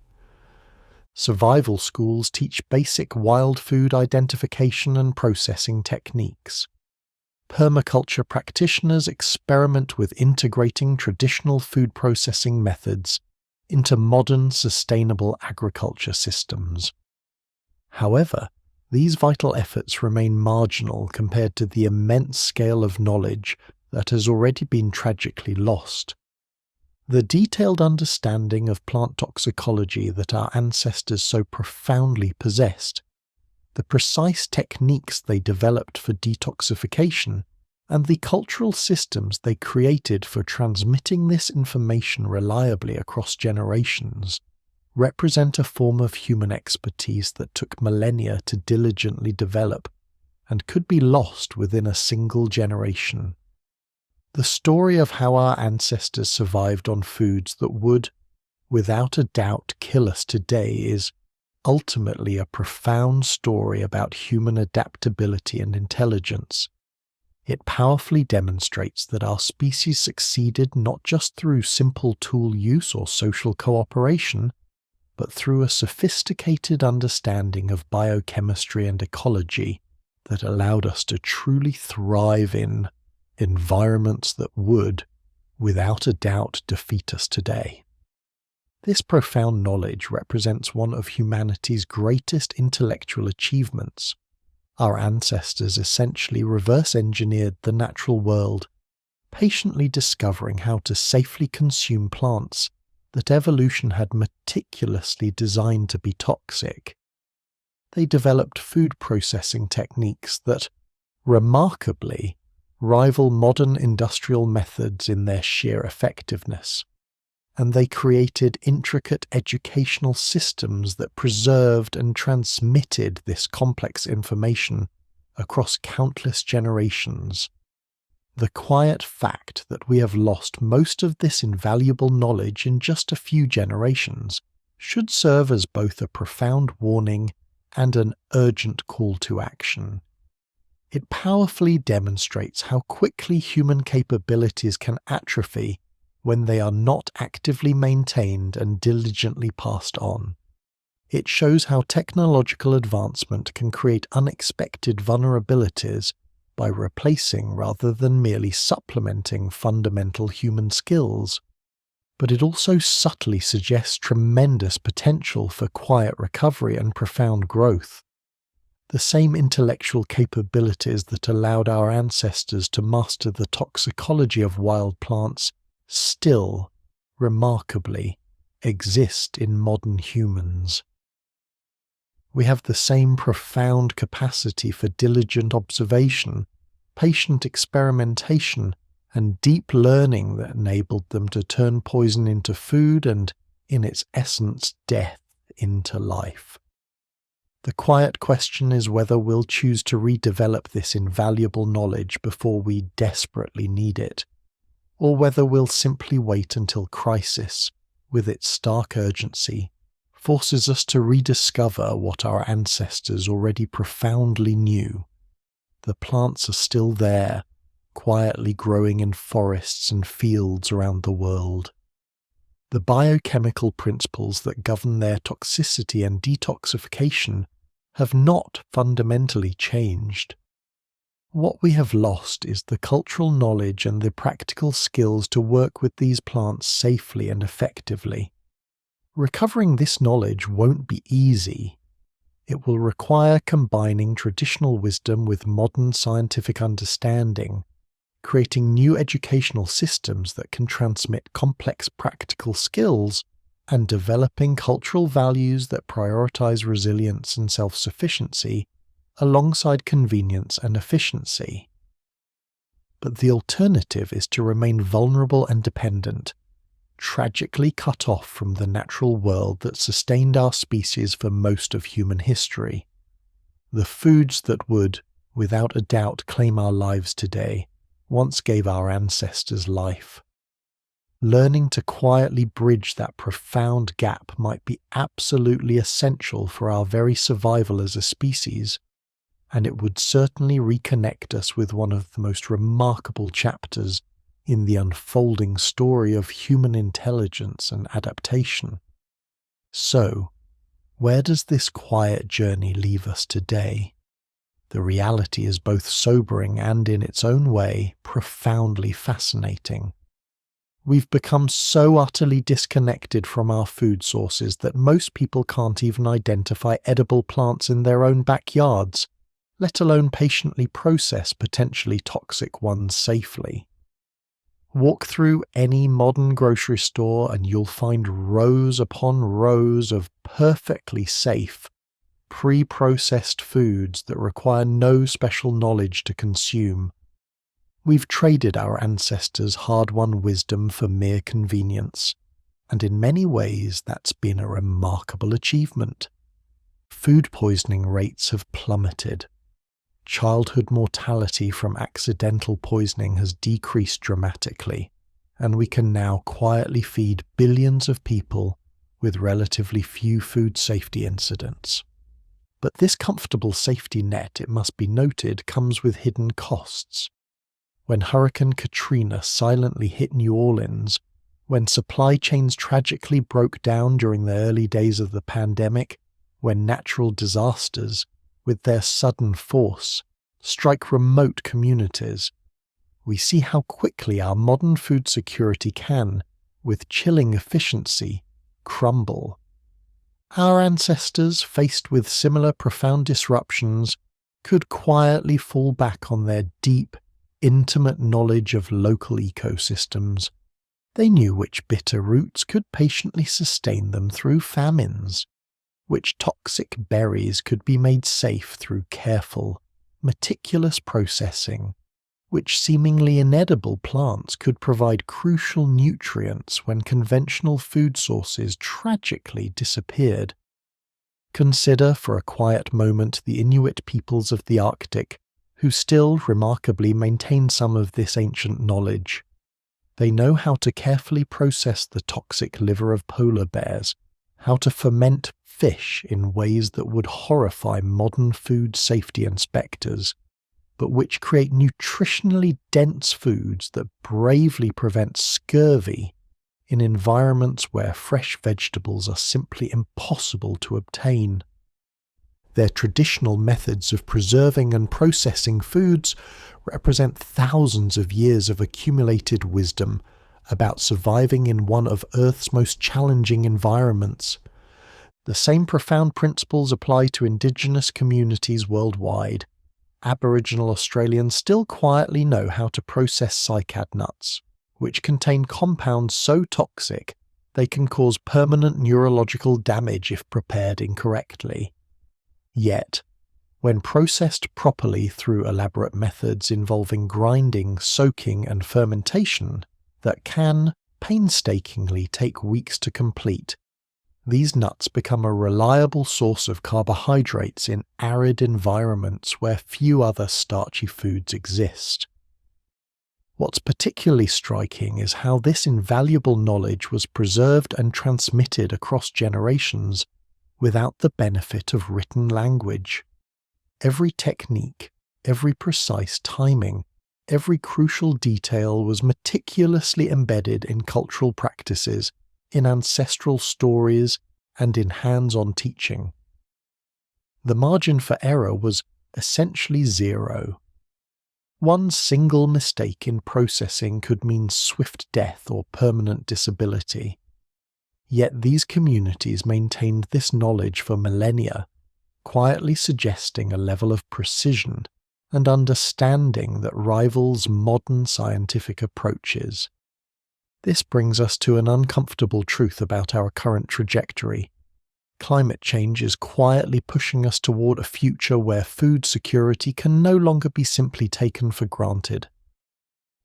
Survival schools teach basic wild food identification and processing techniques. Permaculture practitioners experiment with integrating traditional food processing methods into modern sustainable agriculture systems. However, these vital efforts remain marginal compared to the immense scale of knowledge that has already been tragically lost. The detailed understanding of plant toxicology that our ancestors so profoundly possessed, the precise techniques they developed for detoxification, and the cultural systems they created for transmitting this information reliably across generations, represent a form of human expertise that took millennia to diligently develop and could be lost within a single generation. The story of how our ancestors survived on foods that would, without a doubt, kill us today is ultimately a profound story about human adaptability and intelligence. It powerfully demonstrates that our species succeeded not just through simple tool use or social cooperation, but through a sophisticated understanding of biochemistry and ecology that allowed us to truly thrive in environments that would, without a doubt, defeat us today. This profound knowledge represents one of humanity's greatest intellectual achievements. Our ancestors essentially reverse-engineered the natural world, patiently discovering how to safely consume plants that evolution had meticulously designed to be toxic. They developed food processing techniques that, remarkably, rival modern industrial methods in their sheer effectiveness, and they created intricate educational systems that preserved and transmitted this complex information across countless generations. The quiet fact that we have lost most of this invaluable knowledge in just a few generations should serve as both a profound warning and an urgent call to action. It powerfully demonstrates how quickly human capabilities can atrophy when they are not actively maintained and diligently passed on. It shows how technological advancement can create unexpected vulnerabilities by replacing rather than merely supplementing fundamental human skills. But it also subtly suggests tremendous potential for quiet recovery and profound growth. The same intellectual capabilities that allowed our ancestors to master the toxicology of wild plants still, remarkably, exist in modern humans. We have the same profound capacity for diligent observation, patient experimentation, and deep learning that enabled them to turn poison into food and, in its essence, death into life. The quiet question is whether we'll choose to redevelop this invaluable knowledge before we desperately need it, or whether we'll simply wait until crisis, with its stark urgency, forces us to rediscover what our ancestors already profoundly knew. The plants are still there, quietly growing in forests and fields around the world. The biochemical principles that govern their toxicity and detoxification have not fundamentally changed. What we have lost is the cultural knowledge and the practical skills to work with these plants safely and effectively. Recovering this knowledge won't be easy. It will require combining traditional wisdom with modern scientific understanding, creating new educational systems that can transmit complex practical skills, and developing cultural values that prioritize resilience and self-sufficiency alongside convenience and efficiency. But the alternative is to remain vulnerable and dependent, tragically cut off from the natural world that sustained our species for most of human history. The foods that would, without a doubt claim our lives today, once gave our ancestors life. Learning to quietly bridge that profound gap might be absolutely essential for our very survival as a species, and it would certainly reconnect us with one of the most remarkable chapters in the unfolding story of human intelligence and adaptation. So, where does this quiet journey leave us today? The reality is both sobering and, in its own way, profoundly fascinating. We've become so utterly disconnected from our food sources that most people can't even identify edible plants in their own backyards, let alone patiently process potentially toxic ones safely. Walk through any modern grocery store and you'll find rows upon rows of perfectly safe, pre-processed foods that require no special knowledge to consume. We've traded our ancestors' hard-won wisdom for mere convenience, and in many ways that's been a remarkable achievement. Food poisoning rates have plummeted. Childhood mortality from accidental poisoning has decreased dramatically, and we can now quietly feed billions of people with relatively few food safety incidents. But this comfortable safety net, it must be noted, comes with hidden costs. When Hurricane Katrina silently hit New Orleans, when supply chains tragically broke down during the early days of the pandemic, when natural disasters, with their sudden force, strike remote communities, we see how quickly our modern food security can, with chilling efficiency, crumble. Our ancestors, faced with similar profound disruptions, could quietly fall back on their deep, intimate knowledge of local ecosystems. They knew which bitter roots could patiently sustain them through famines, which toxic berries could be made safe through careful, meticulous processing, which seemingly inedible plants could provide crucial nutrients when conventional food sources tragically disappeared. Consider for a quiet moment the Inuit peoples of the Arctic, who still remarkably maintain some of this ancient knowledge. They know how to carefully process the toxic liver of polar bears, how to ferment fish in ways that would horrify modern food safety inspectors, but which create nutritionally dense foods that bravely prevent scurvy in environments where fresh vegetables are simply impossible to obtain. Their traditional methods of preserving and processing foods represent thousands of years of accumulated wisdom about surviving in one of Earth's most challenging environments. The same profound principles apply to indigenous communities worldwide. Aboriginal Australians still quietly know how to process cycad nuts, which contain compounds so toxic they can cause permanent neurological damage if prepared incorrectly. Yet, when processed properly through elaborate methods involving grinding, soaking, and fermentation that can, painstakingly, take weeks to complete, these nuts become a reliable source of carbohydrates in arid environments where few other starchy foods exist. What's particularly striking is how this invaluable knowledge was preserved and transmitted across generations without the benefit of written language. Every technique, every precise timing, every crucial detail was meticulously embedded in cultural practices, in ancestral stories, and in hands-on teaching. The margin for error was essentially zero. One single mistake in processing could mean swift death or permanent disability. Yet these communities maintained this knowledge for millennia, quietly suggesting a level of precision and understanding that rivals modern scientific approaches. This brings us to an uncomfortable truth about our current trajectory. Climate change is quietly pushing us toward a future where food security can no longer be simply taken for granted.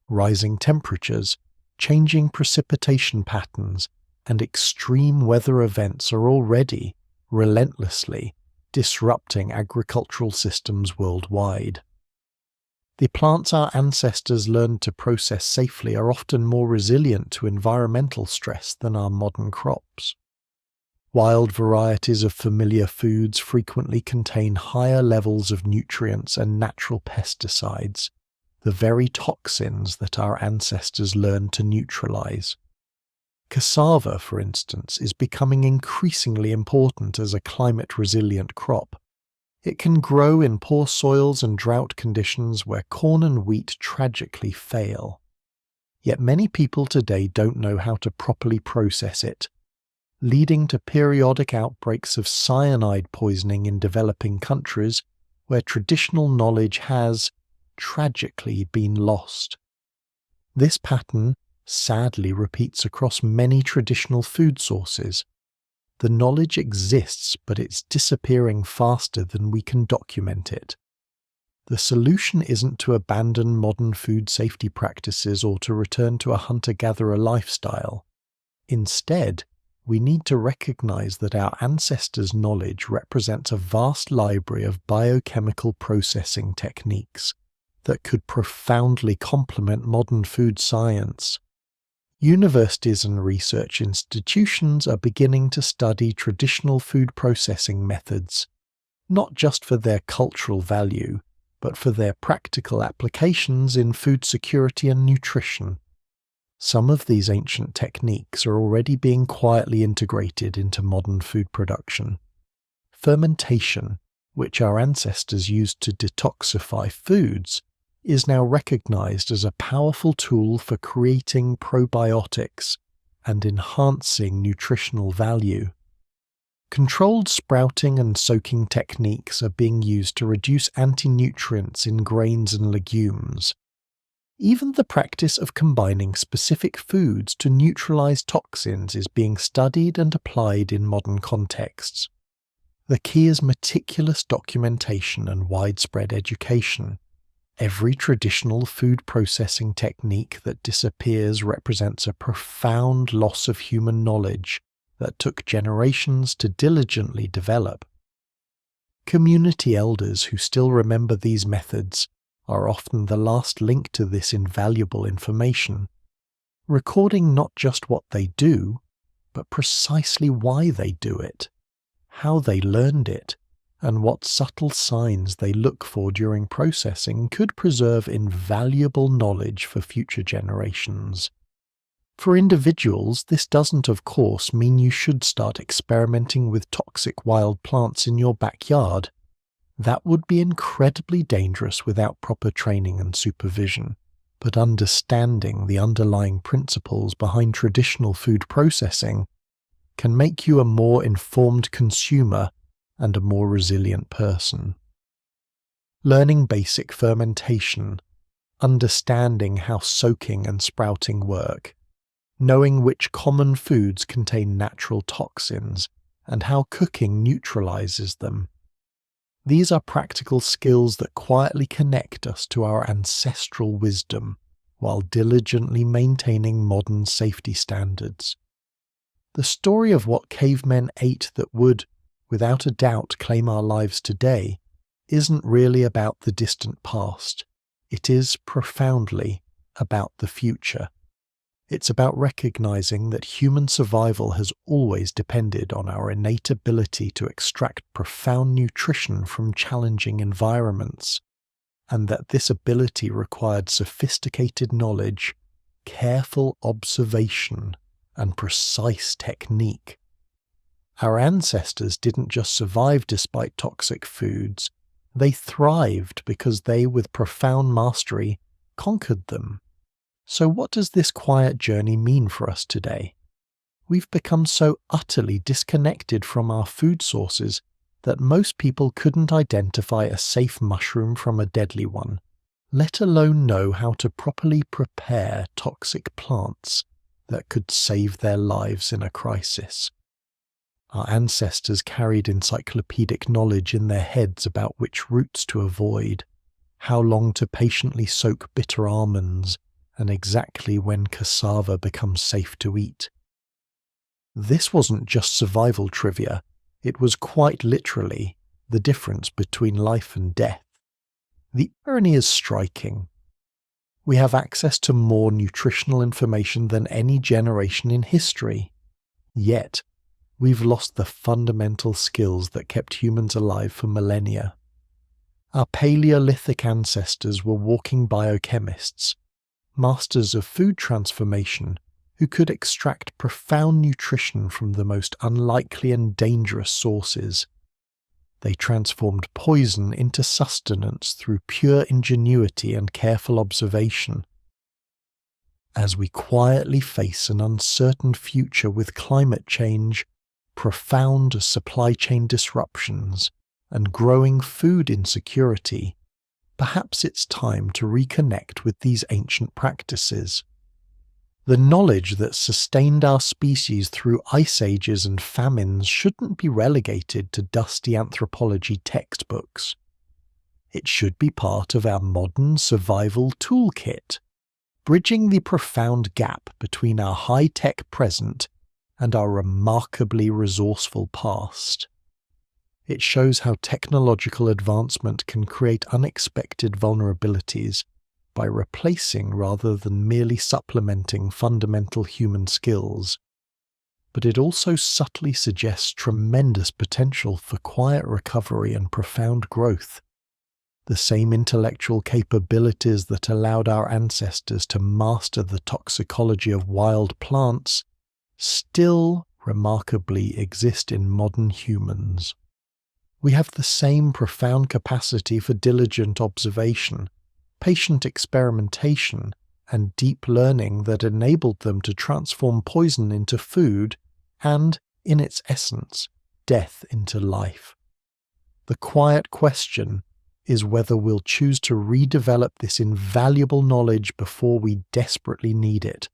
Rising temperatures, changing precipitation patterns, and extreme weather events are already, relentlessly, disrupting agricultural systems worldwide. The plants our ancestors learned to process safely are often more resilient to environmental stress than our modern crops. Wild varieties of familiar foods frequently contain higher levels of nutrients and natural pesticides, the very toxins that our ancestors learned to neutralize. Cassava, for instance, is becoming increasingly important as a climate-resilient crop. It can grow in poor soils and drought conditions where corn and wheat tragically fail. Yet many people today don't know how to properly process it, leading to periodic outbreaks of cyanide poisoning in developing countries where traditional knowledge has, tragically, been lost. This pattern sadly repeats across many traditional food sources. The knowledge exists, but it's disappearing faster than we can document it. The solution isn't to abandon modern food safety practices or to return to a hunter-gatherer lifestyle. Instead, we need to recognize that our ancestors' knowledge represents a vast library of biochemical processing techniques that could profoundly complement modern food science. Universities and research institutions are beginning to study traditional food processing methods, not just for their cultural value, but for their practical applications in food security and nutrition. Some of these ancient techniques are already being quietly integrated into modern food production. Fermentation, which our ancestors used to detoxify foods, is now recognized as a powerful tool for creating probiotics and enhancing nutritional value. Controlled sprouting and soaking techniques are being used to reduce anti-nutrients in grains and legumes. Even the practice of combining specific foods to neutralize toxins is being studied and applied in modern contexts. The key is meticulous documentation and widespread education. Every traditional food processing technique that disappears represents a profound loss of human knowledge that took generations to diligently develop. Community elders who still remember these methods are often the last link to this invaluable information, recording not just what they do, but precisely why they do it, how they learned it, and what subtle signs they look for during processing could preserve invaluable knowledge for future generations. For individuals, this doesn't, of course, mean you should start experimenting with toxic wild plants in your backyard. That would be incredibly dangerous without proper training and supervision. But understanding the underlying principles behind traditional food processing can make you a more informed consumer and a more resilient person. Learning basic fermentation, understanding how soaking and sprouting work, knowing which common foods contain natural toxins, and how cooking neutralizes them. These are practical skills that quietly connect us to our ancestral wisdom, while diligently maintaining modern safety standards. The story of what cavemen ate that would, without a doubt, claim our lives today, isn't really about the distant past. It is profoundly about the future. It's about recognizing that human survival has always depended on our innate ability to extract profound nutrition from challenging environments, and that this ability required sophisticated knowledge, careful observation, and precise technique. Our ancestors didn't just survive despite toxic foods, they thrived because they, with profound mastery, conquered them. So what does this quiet journey mean for us today? We've become so utterly disconnected from our food sources that most people couldn't identify a safe mushroom from a deadly one, let alone know how to properly prepare toxic plants that could save their lives in a crisis. Our ancestors carried encyclopedic knowledge in their heads about which roots to avoid, how long to patiently soak bitter almonds, and exactly when cassava becomes safe to eat. This wasn't just survival trivia, it was quite literally the difference between life and death. The irony is striking. We have access to more nutritional information than any generation in history. Yet, we've lost the fundamental skills that kept humans alive for millennia. Our Paleolithic ancestors were walking biochemists, masters of food transformation, who could extract profound nutrition from the most unlikely and dangerous sources. They transformed poison into sustenance through pure ingenuity and careful observation. As we quietly face an uncertain future with climate change, profound supply chain disruptions, and growing food insecurity, perhaps it's time to reconnect with these ancient practices. The knowledge that sustained our species through ice ages and famines shouldn't be relegated to dusty anthropology textbooks. It should be part of our modern survival toolkit, bridging the profound gap between our high-tech present and our remarkably resourceful past. It shows how technological advancement can create unexpected vulnerabilities by replacing rather than merely supplementing fundamental human skills. But it also subtly suggests tremendous potential for quiet recovery and profound growth. The same intellectual capabilities that allowed our ancestors to master the toxicology of wild plants still remarkably exist in modern humans. We have the same profound capacity for diligent observation, patient experimentation, and deep learning that enabled them to transform poison into food and, in its essence, death into life. The quiet question is whether we'll choose to redevelop this invaluable knowledge before we desperately need it,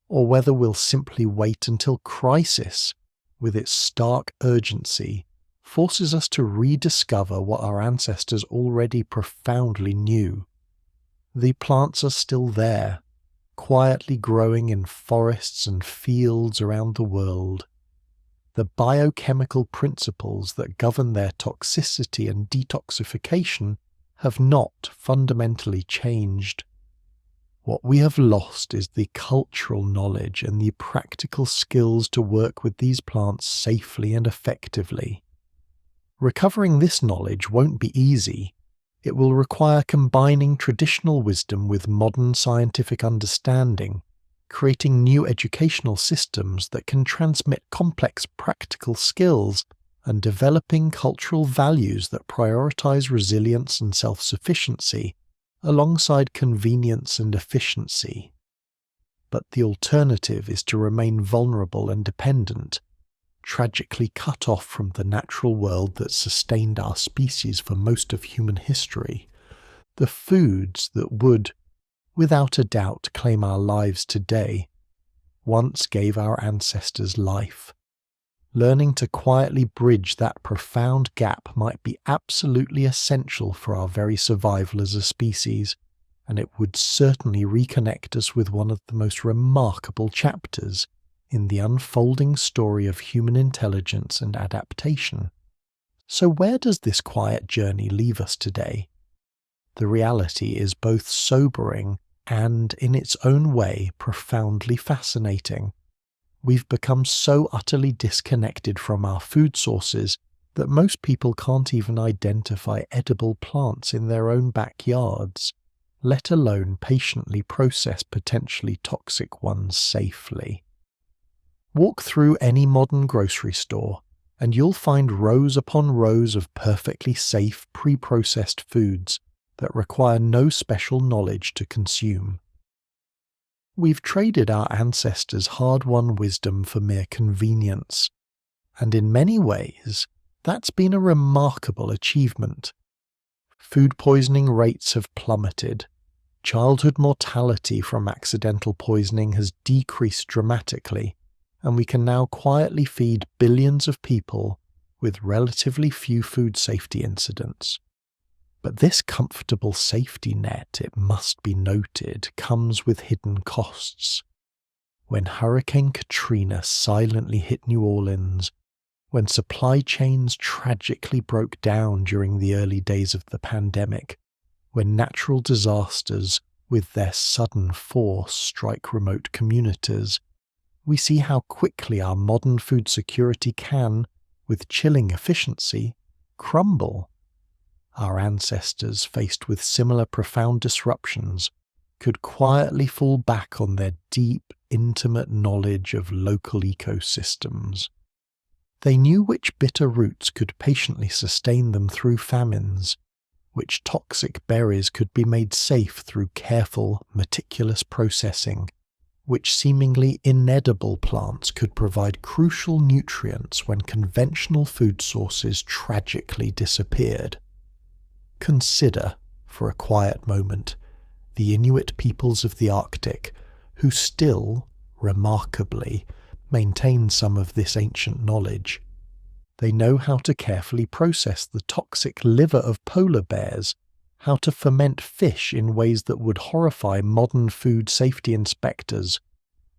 or whether we'll simply wait until crisis, with its stark urgency, forces us to rediscover what our ancestors already profoundly knew. The plants are still there, quietly growing in forests and fields around the world. The biochemical principles that govern their toxicity and detoxification have not fundamentally changed. What we have lost is the cultural knowledge and the practical skills to work with these plants safely and effectively. Recovering this knowledge won't be easy. It will require combining traditional wisdom with modern scientific understanding, creating new educational systems that can transmit complex practical skills, and developing cultural values that prioritize resilience and self-sufficiency, alongside convenience and efficiency. But the alternative is to remain vulnerable and dependent, tragically cut off from the natural world that sustained our species for most of human history, the foods that would, without a doubt, claim our lives today, once gave our ancestors life. Learning to quietly bridge that profound gap might be absolutely essential for our very survival as a species, and it would certainly reconnect us with one of the most remarkable chapters in the unfolding story of human intelligence and adaptation. So where does this quiet journey leave us today? The reality is both sobering and, in its own way, profoundly fascinating. We've become so utterly disconnected from our food sources that most people can't even identify edible plants in their own backyards, let alone patiently process potentially toxic ones safely. Walk through any modern grocery store, and you'll find rows upon rows of perfectly safe, pre-processed foods that require no special knowledge to consume. We've traded our ancestors' hard-won wisdom for mere convenience, and in many ways, that's been a remarkable achievement. Food poisoning rates have plummeted. Childhood mortality from accidental poisoning has decreased dramatically, and we can now quietly feed billions of people with relatively few food safety incidents. But this comfortable safety net, it must be noted, comes with hidden costs. When Hurricane Katrina silently hit New Orleans, when supply chains tragically broke down during the early days of the pandemic, when natural disasters with their sudden force strike remote communities, we see how quickly our modern food security can, with chilling efficiency, crumble. Our ancestors, faced with similar profound disruptions, could quietly fall back on their deep, intimate knowledge of local ecosystems. They knew which bitter roots could patiently sustain them through famines, which toxic berries could be made safe through careful, meticulous processing, which seemingly inedible plants could provide crucial nutrients when conventional food sources tragically disappeared. Consider, for a quiet moment, the Inuit peoples of the Arctic, who still, remarkably, maintain some of this ancient knowledge. They know how to carefully process the toxic liver of polar bears, how to ferment fish in ways that would horrify modern food safety inspectors,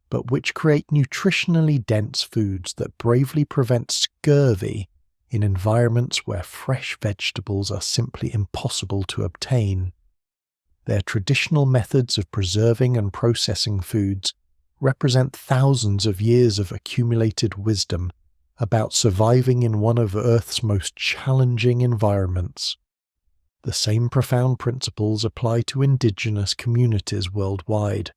but which create nutritionally dense foods that bravely prevent scurvy in environments where fresh vegetables are simply impossible to obtain. Their traditional methods of preserving and processing foods represent thousands of years of accumulated wisdom about surviving in one of Earth's most challenging environments. The same profound principles apply to indigenous communities worldwide.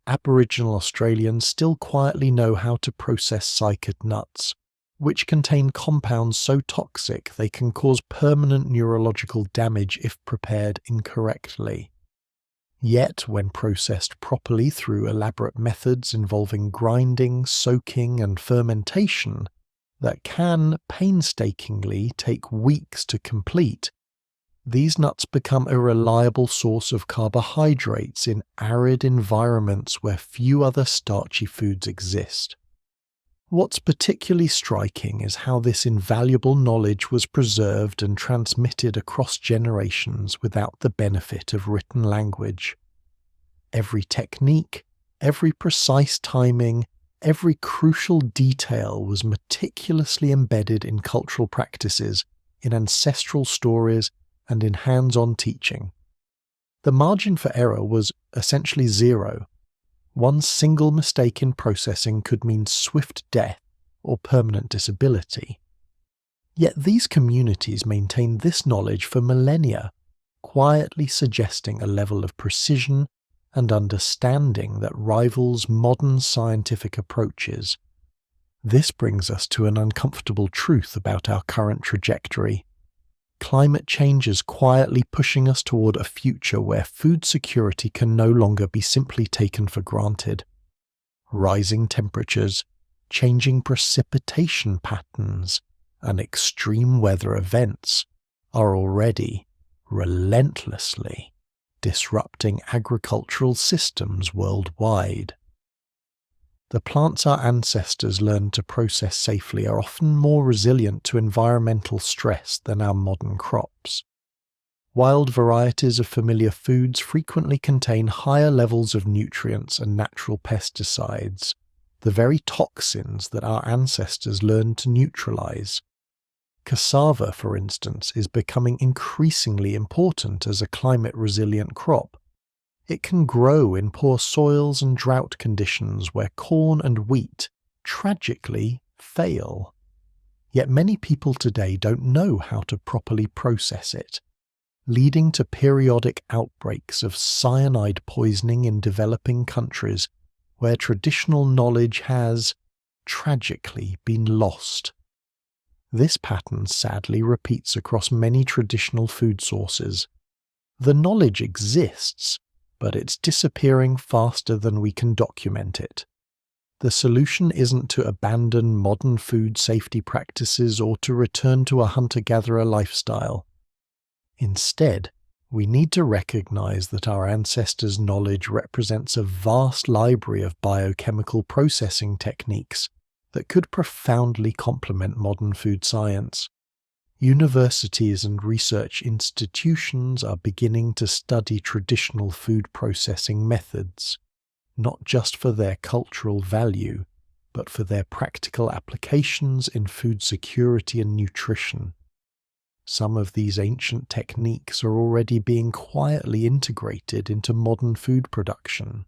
Aboriginal Australians still quietly know how to process cycad nuts, which contain compounds so toxic they can cause permanent neurological damage if prepared incorrectly. Yet, when processed properly through elaborate methods involving grinding, soaking, and fermentation that can painstakingly take weeks to complete, these nuts become a reliable source of carbohydrates in arid environments where few other starchy foods exist. What's particularly striking is how this invaluable knowledge was preserved and transmitted across generations without the benefit of written language. Every technique, every precise timing, every crucial detail was meticulously embedded in cultural practices, in ancestral stories, and in hands-on teaching. The margin for error was essentially zero. One single mistake in processing could mean swift death or permanent disability. Yet these communities maintained this knowledge for millennia, quietly suggesting a level of precision and understanding that rivals modern scientific approaches. This brings us to an uncomfortable truth about our current trajectory. Climate change is quietly pushing us toward a future where food security can no longer be simply taken for granted. Rising temperatures, changing precipitation patterns, and extreme weather events are already, relentlessly, disrupting agricultural systems worldwide. The plants our ancestors learned to process safely are often more resilient to environmental stress than our modern crops. Wild varieties of familiar foods frequently contain higher levels of nutrients and natural pesticides, the very toxins that our ancestors learned to neutralize. Cassava, for instance, is becoming increasingly important as a climate-resilient crop. It can grow in poor soils and drought conditions where corn and wheat, tragically, fail. Yet many people today don't know how to properly process it, leading to periodic outbreaks of cyanide poisoning in developing countries where traditional knowledge has, tragically, been lost. This pattern sadly repeats across many traditional food sources. The knowledge exists, but it's disappearing faster than we can document it. The solution isn't to abandon modern food safety practices or to return to a hunter-gatherer lifestyle. Instead, we need to recognize that our ancestors' knowledge represents a vast library of biochemical processing techniques that could profoundly complement modern food science. Universities and research institutions are beginning to study traditional food processing methods, not just for their cultural value, but for their practical applications in food security and nutrition. Some of these ancient techniques are already being quietly integrated into modern food production.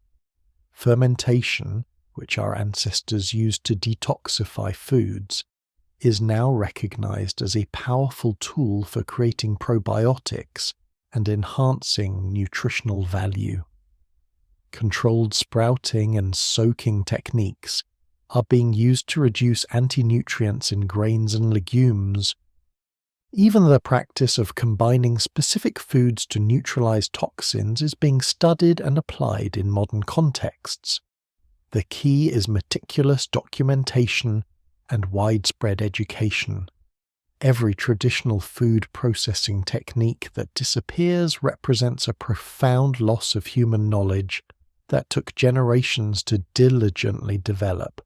Fermentation, which our ancestors used to detoxify foods, is now recognized as a powerful tool for creating probiotics and enhancing nutritional value. Controlled sprouting and soaking techniques are being used to reduce anti-nutrients in grains and legumes. Even the practice of combining specific foods to neutralize toxins is being studied and applied in modern contexts. The key is meticulous documentation and widespread education. Every traditional food processing technique that disappears represents a profound loss of human knowledge that took generations to diligently develop.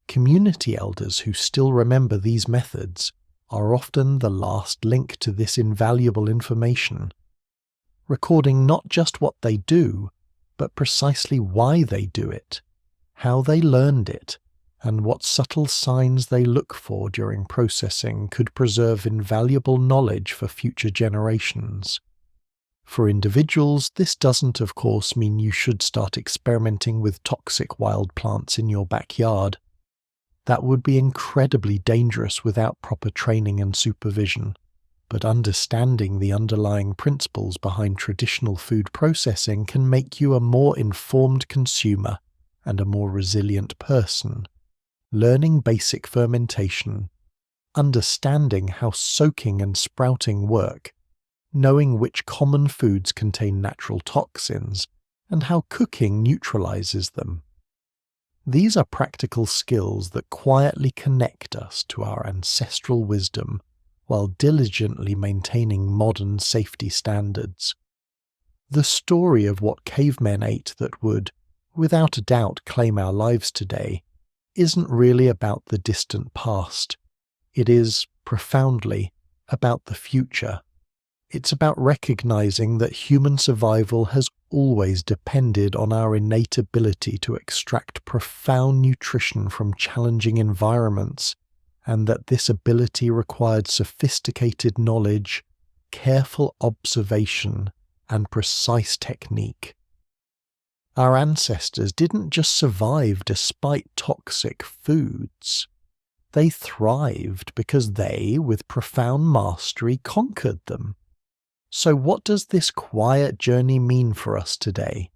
Community elders who still remember these methods are often the last link to this invaluable information, recording not just what they do, but precisely why they do it, how they learned it, and what subtle signs they look for during processing could preserve invaluable knowledge for future generations. For individuals, this doesn't, of course, mean you should start experimenting with toxic wild plants in your backyard. That would be incredibly dangerous without proper training and supervision. But understanding the underlying principles behind traditional food processing can make you a more informed consumer and a more resilient person. Learning basic fermentation, understanding how soaking and sprouting work, knowing which common foods contain natural toxins, and how cooking neutralizes them. These are practical skills that quietly connect us to our ancestral wisdom while diligently maintaining modern safety standards. The story of what cavemen ate that would, without a doubt, claim our lives today isn't really about the distant past. It is, profoundly, about the future. It's about recognizing that human survival has always depended on our innate ability to extract profound nutrition from challenging environments, and that this ability required sophisticated knowledge, careful observation, and precise technique. Our ancestors didn't just survive despite toxic foods. They thrived because they, with profound mastery, conquered them. So what does this quiet journey mean for us today?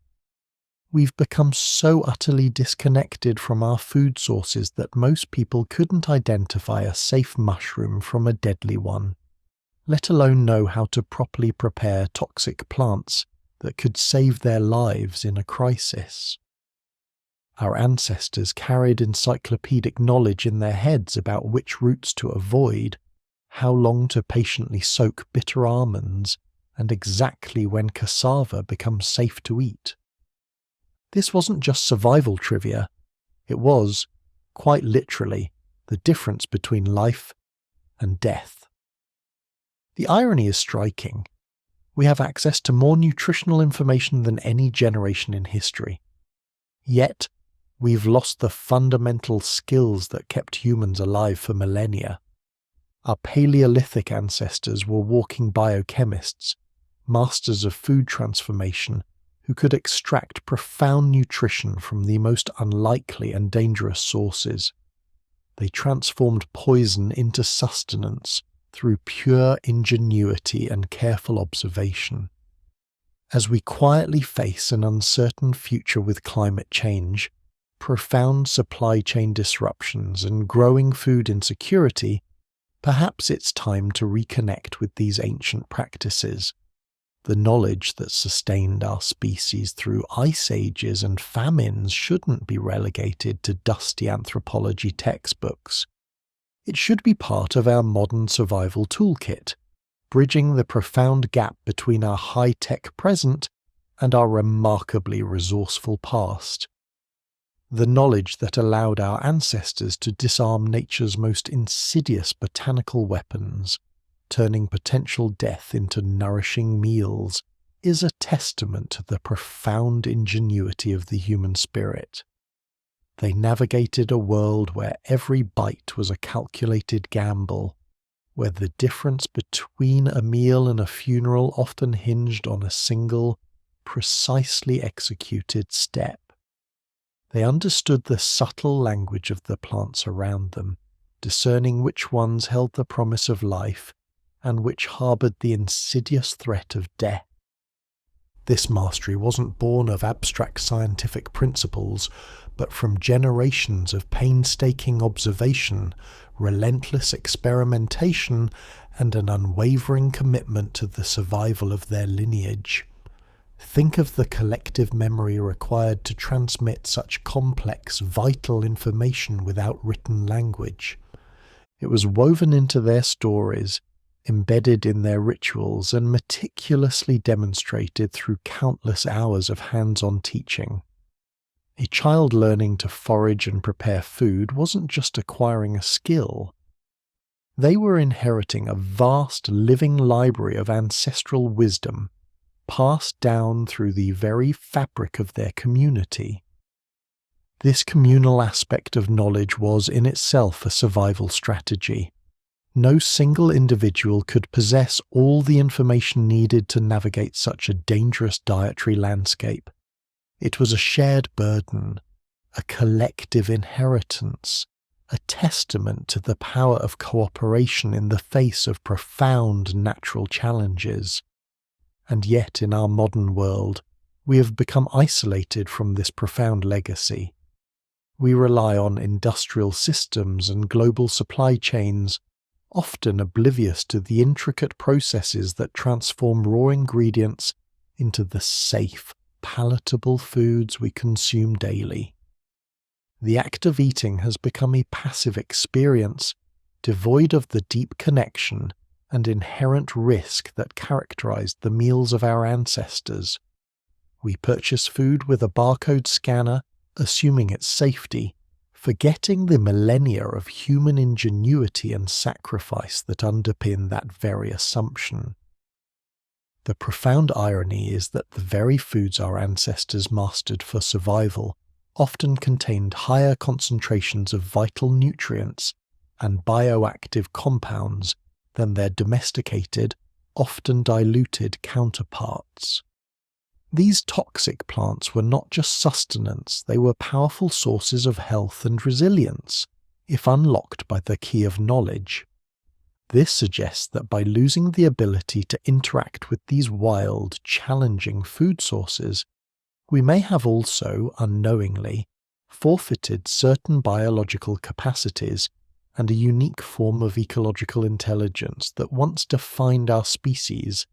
We've become so utterly disconnected from our food sources that most people couldn't identify a safe mushroom from a deadly one, let alone know how to properly prepare toxic plants that could save their lives in a crisis. Our ancestors carried encyclopedic knowledge in their heads about which roots to avoid, how long to patiently soak bitter almonds, and exactly when cassava becomes safe to eat. This wasn't just survival trivia, it was, quite literally, the difference between life and death. The irony is striking. We have access to more nutritional information than any generation in history. Yet, we've lost the fundamental skills that kept humans alive for millennia. Our Paleolithic ancestors were walking biochemists, masters of food transformation, who could extract profound nutrition from the most unlikely and dangerous sources. They transformed poison into sustenance through pure ingenuity and careful observation. As we quietly face an uncertain future with climate change, profound supply chain disruptions, and growing food insecurity, perhaps it's time to reconnect with these ancient practices. The knowledge that sustained our species through ice ages and famines shouldn't be relegated to dusty anthropology textbooks. It should be part of our modern survival toolkit, bridging the profound gap between our high-tech present and our remarkably resourceful past. The knowledge that allowed our ancestors to disarm nature's most insidious botanical weapons, turning potential death into nourishing meals, is a testament to the profound ingenuity of the human spirit. They navigated a world where every bite was a calculated gamble, where the difference between a meal and a funeral often hinged on a single, precisely executed step. They understood the subtle language of the plants around them, discerning which ones held the promise of life and which harboured the insidious threat of death. This mastery wasn't born of abstract scientific principles, but from generations of painstaking observation, relentless experimentation, and an unwavering commitment to the survival of their lineage. Think of the collective memory required to transmit such complex, vital information without written language. It was woven into their stories, embedded in their rituals, and meticulously demonstrated through countless hours of hands-on teaching. A child learning to forage and prepare food wasn't just acquiring a skill. They were inheriting a vast living library of ancestral wisdom, passed down through the very fabric of their community. This communal aspect of knowledge was in itself a survival strategy. No single individual could possess all the information needed to navigate such a dangerous dietary landscape. It was a shared burden, a collective inheritance, a testament to the power of cooperation in the face of profound natural challenges. And yet, in our modern world, we have become isolated from this profound legacy. We rely on industrial systems and global supply chains, often oblivious to the intricate processes that transform raw ingredients into the safe, palatable foods we consume daily. The act of eating has become a passive experience, devoid of the deep connection and inherent risk that characterized the meals of our ancestors. We purchase food with a barcode scanner, assuming its safety, forgetting the millennia of human ingenuity and sacrifice that underpin that very assumption. The profound irony is that the very foods our ancestors mastered for survival often contained higher concentrations of vital nutrients and bioactive compounds than their domesticated, often diluted counterparts. These toxic plants were not just sustenance, they were powerful sources of health and resilience, if unlocked by the key of knowledge. This suggests that by losing the ability to interact with these wild, challenging food sources, we may have also, unknowingly, forfeited certain biological capacities and a unique form of ecological intelligence that once defined our species.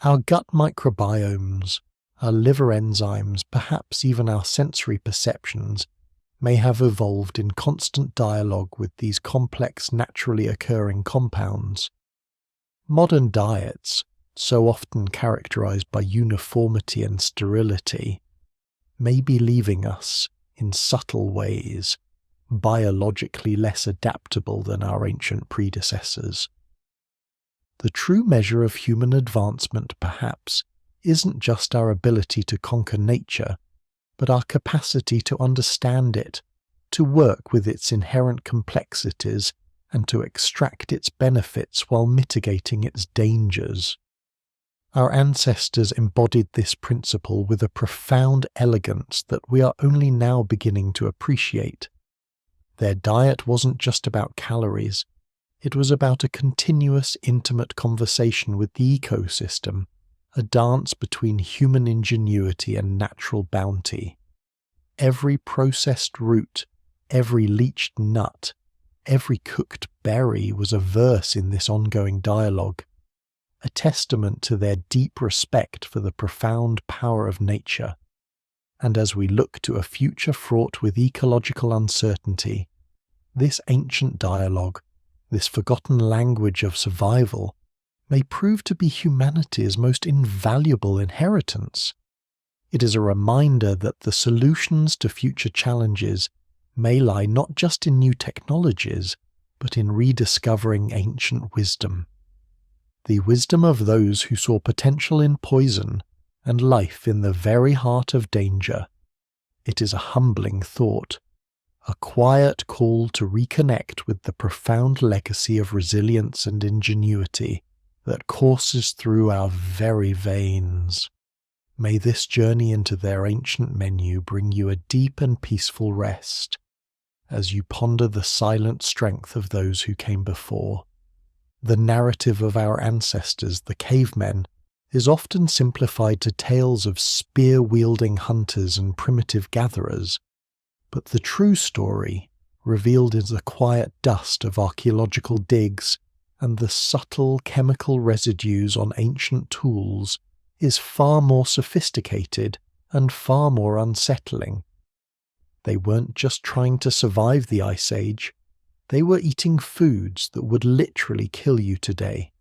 Our gut microbiomes, our liver enzymes, perhaps even our sensory perceptions, may have evolved in constant dialogue with these complex naturally occurring compounds. Modern diets, so often characterized by uniformity and sterility, may be leaving us, in subtle ways, biologically less adaptable than our ancient predecessors. The true measure of human advancement, perhaps, isn't just our ability to conquer nature, but our capacity to understand it, to work with its inherent complexities, and to extract its benefits while mitigating its dangers. Our ancestors embodied this principle with a profound elegance that we are only now beginning to appreciate. Their diet wasn't just about calories, it was about a continuous, intimate conversation with the ecosystem, a dance between human ingenuity and natural bounty. Every processed root, every leached nut, every cooked berry was a verse in this ongoing dialogue, a testament to their deep respect for the profound power of nature. And as we look to a future fraught with ecological uncertainty, this ancient dialogue, this forgotten language of survival, may prove to be humanity's most invaluable inheritance. It is a reminder that the solutions to future challenges may lie not just in new technologies, but in rediscovering ancient wisdom. The wisdom of those who saw potential in poison and life in the very heart of danger. It is a humbling thought, a quiet call to reconnect with the profound legacy of resilience and ingenuity that courses through our very veins. May this journey into their ancient menu bring you a deep and peaceful rest as you ponder the silent strength of those who came before. The narrative of our ancestors, the cavemen, is often simplified to tales of spear-wielding hunters and primitive gatherers, but the true story, revealed in the quiet dust of archaeological digs and the subtle chemical residues on ancient tools, is far more sophisticated and far more unsettling. They weren't just trying to survive the Ice Age, they were eating foods that would literally kill you today.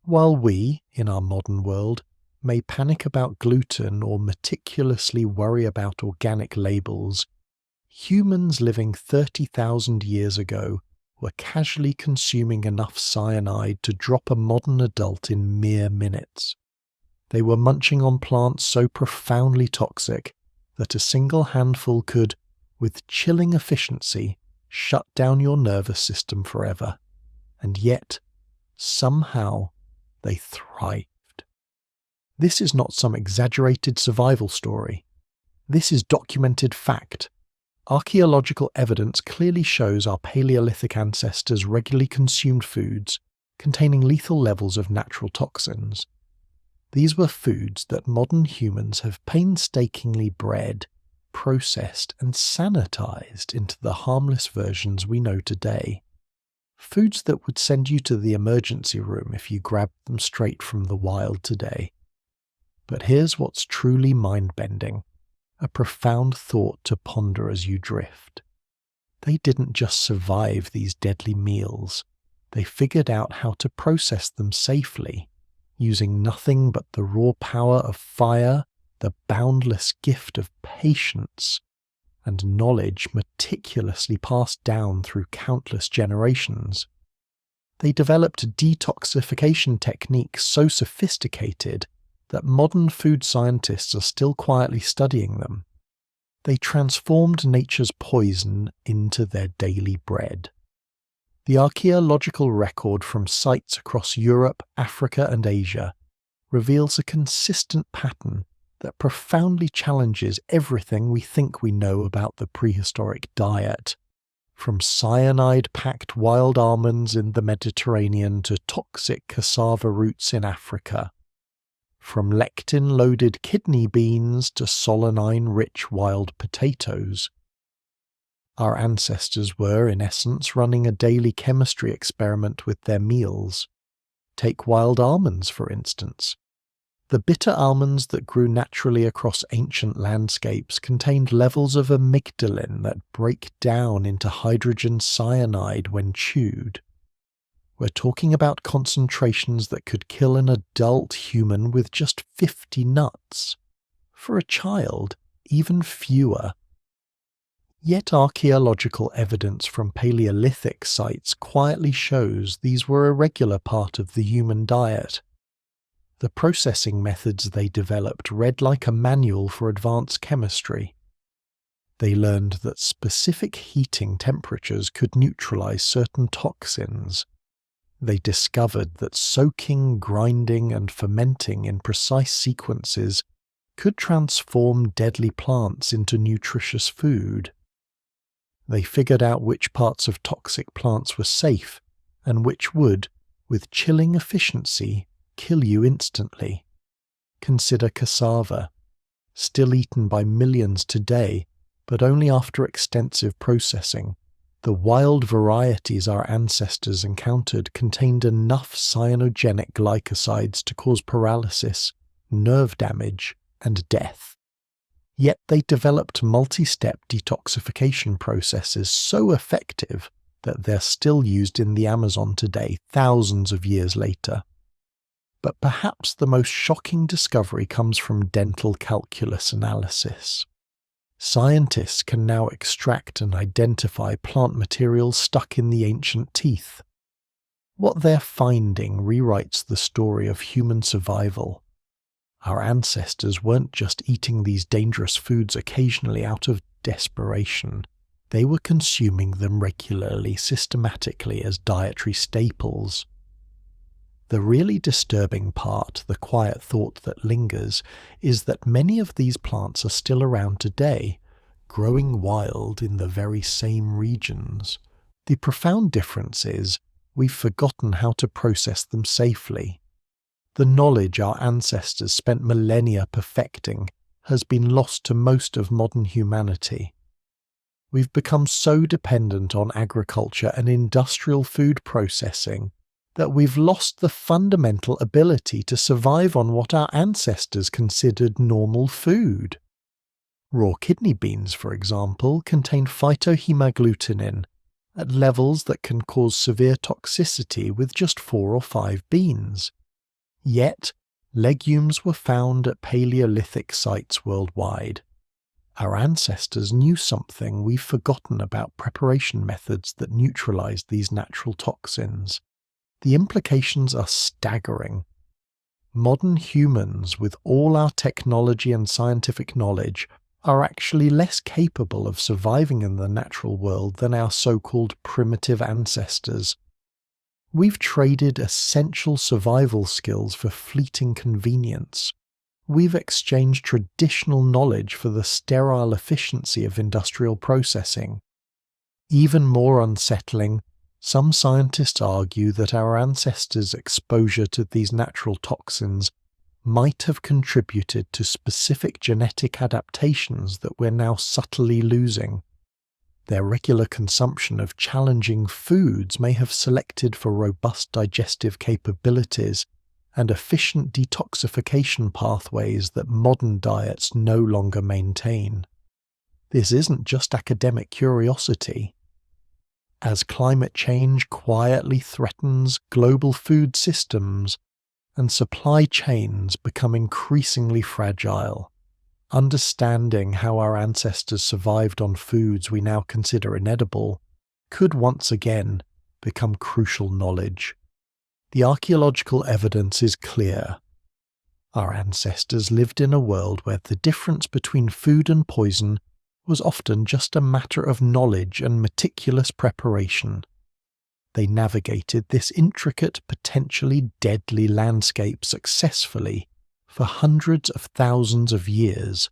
While we, in our modern world, may panic about gluten or meticulously worry about organic labels, humans living 30,000 years ago were casually consuming enough cyanide to drop a modern adult in mere minutes. They were munching on plants so profoundly toxic that a single handful could, with chilling efficiency, shut down your nervous system forever. And yet, somehow, they thrived. This is not some exaggerated survival story. This is documented fact. Archaeological evidence clearly shows our Paleolithic ancestors regularly consumed foods containing lethal levels of natural toxins. These were foods that modern humans have painstakingly bred, processed, and sanitized into the harmless versions we know today. Foods that would send you to the emergency room if you grabbed them straight from the wild today. But here's what's truly mind-bending, a profound thought to ponder as you drift. They didn't just survive these deadly meals, they figured out how to process them safely, using nothing but the raw power of fire, the boundless gift of patience, and knowledge meticulously passed down through countless generations. They developed detoxification techniques so sophisticated that modern food scientists are still quietly studying them. They transformed nature's poison into their daily bread. The archaeological record from sites across Europe, Africa, and Asia reveals a consistent pattern that profoundly challenges everything we think we know about the prehistoric diet, from cyanide-packed wild almonds in the Mediterranean to toxic cassava roots in Africa, from lectin-loaded kidney beans to solanine-rich wild potatoes. Our ancestors were, in essence, running a daily chemistry experiment with their meals. Take wild almonds, for instance. The bitter almonds that grew naturally across ancient landscapes contained levels of amygdalin that break down into hydrogen cyanide when chewed. We're talking about concentrations that could kill an adult human with just 50 nuts. For a child, even fewer. Yet archaeological evidence from Paleolithic sites quietly shows these were a regular part of the human diet. The processing methods they developed read like a manual for advanced chemistry. They learned that specific heating temperatures could neutralize certain toxins. They discovered that soaking, grinding, and fermenting in precise sequences could transform deadly plants into nutritious food. They figured out which parts of toxic plants were safe and which would, with chilling efficiency, kill you instantly. Consider cassava, still eaten by millions today, but only after extensive processing. The wild varieties our ancestors encountered contained enough cyanogenic glycosides to cause paralysis, nerve damage, and death. Yet they developed multi-step detoxification processes so effective that they're still used in the Amazon today, thousands of years later. But perhaps the most shocking discovery comes from dental calculus analysis. Scientists can now extract and identify plant materials stuck in the ancient teeth. What they're finding rewrites the story of human survival. Our ancestors weren't just eating these dangerous foods occasionally out of desperation. They were consuming them regularly, systematically as dietary staples. The really disturbing part, the quiet thought that lingers, is that many of these plants are still around today, growing wild in the very same regions. The profound difference is we've forgotten how to process them safely. The knowledge our ancestors spent millennia perfecting has been lost to most of modern humanity. We've become so dependent on agriculture and industrial food processing that we've lost the fundamental ability to survive on what our ancestors considered normal food. Raw kidney beans, for example, contain phytohemagglutinin at levels that can cause severe toxicity with just 4 or 5 beans. Yet, legumes were found at Paleolithic sites worldwide. Our ancestors knew something we've forgotten about preparation methods that neutralized these natural toxins. The implications are staggering. Modern humans, with all our technology and scientific knowledge, are actually less capable of surviving in the natural world than our so-called primitive ancestors. We've traded essential survival skills for fleeting convenience. We've exchanged traditional knowledge for the sterile efficiency of industrial processing. Even more unsettling, some scientists argue that our ancestors' exposure to these natural toxins might have contributed to specific genetic adaptations that we're now subtly losing. Their regular consumption of challenging foods may have selected for robust digestive capabilities and efficient detoxification pathways that modern diets no longer maintain. This isn't just academic curiosity. As climate change quietly threatens global food systems and supply chains become increasingly fragile, understanding how our ancestors survived on foods we now consider inedible could once again become crucial knowledge. The archaeological evidence is clear. Our ancestors lived in a world where the difference between food and poison was often just a matter of knowledge and meticulous preparation. They navigated this intricate, potentially deadly landscape successfully for hundreds of thousands of years,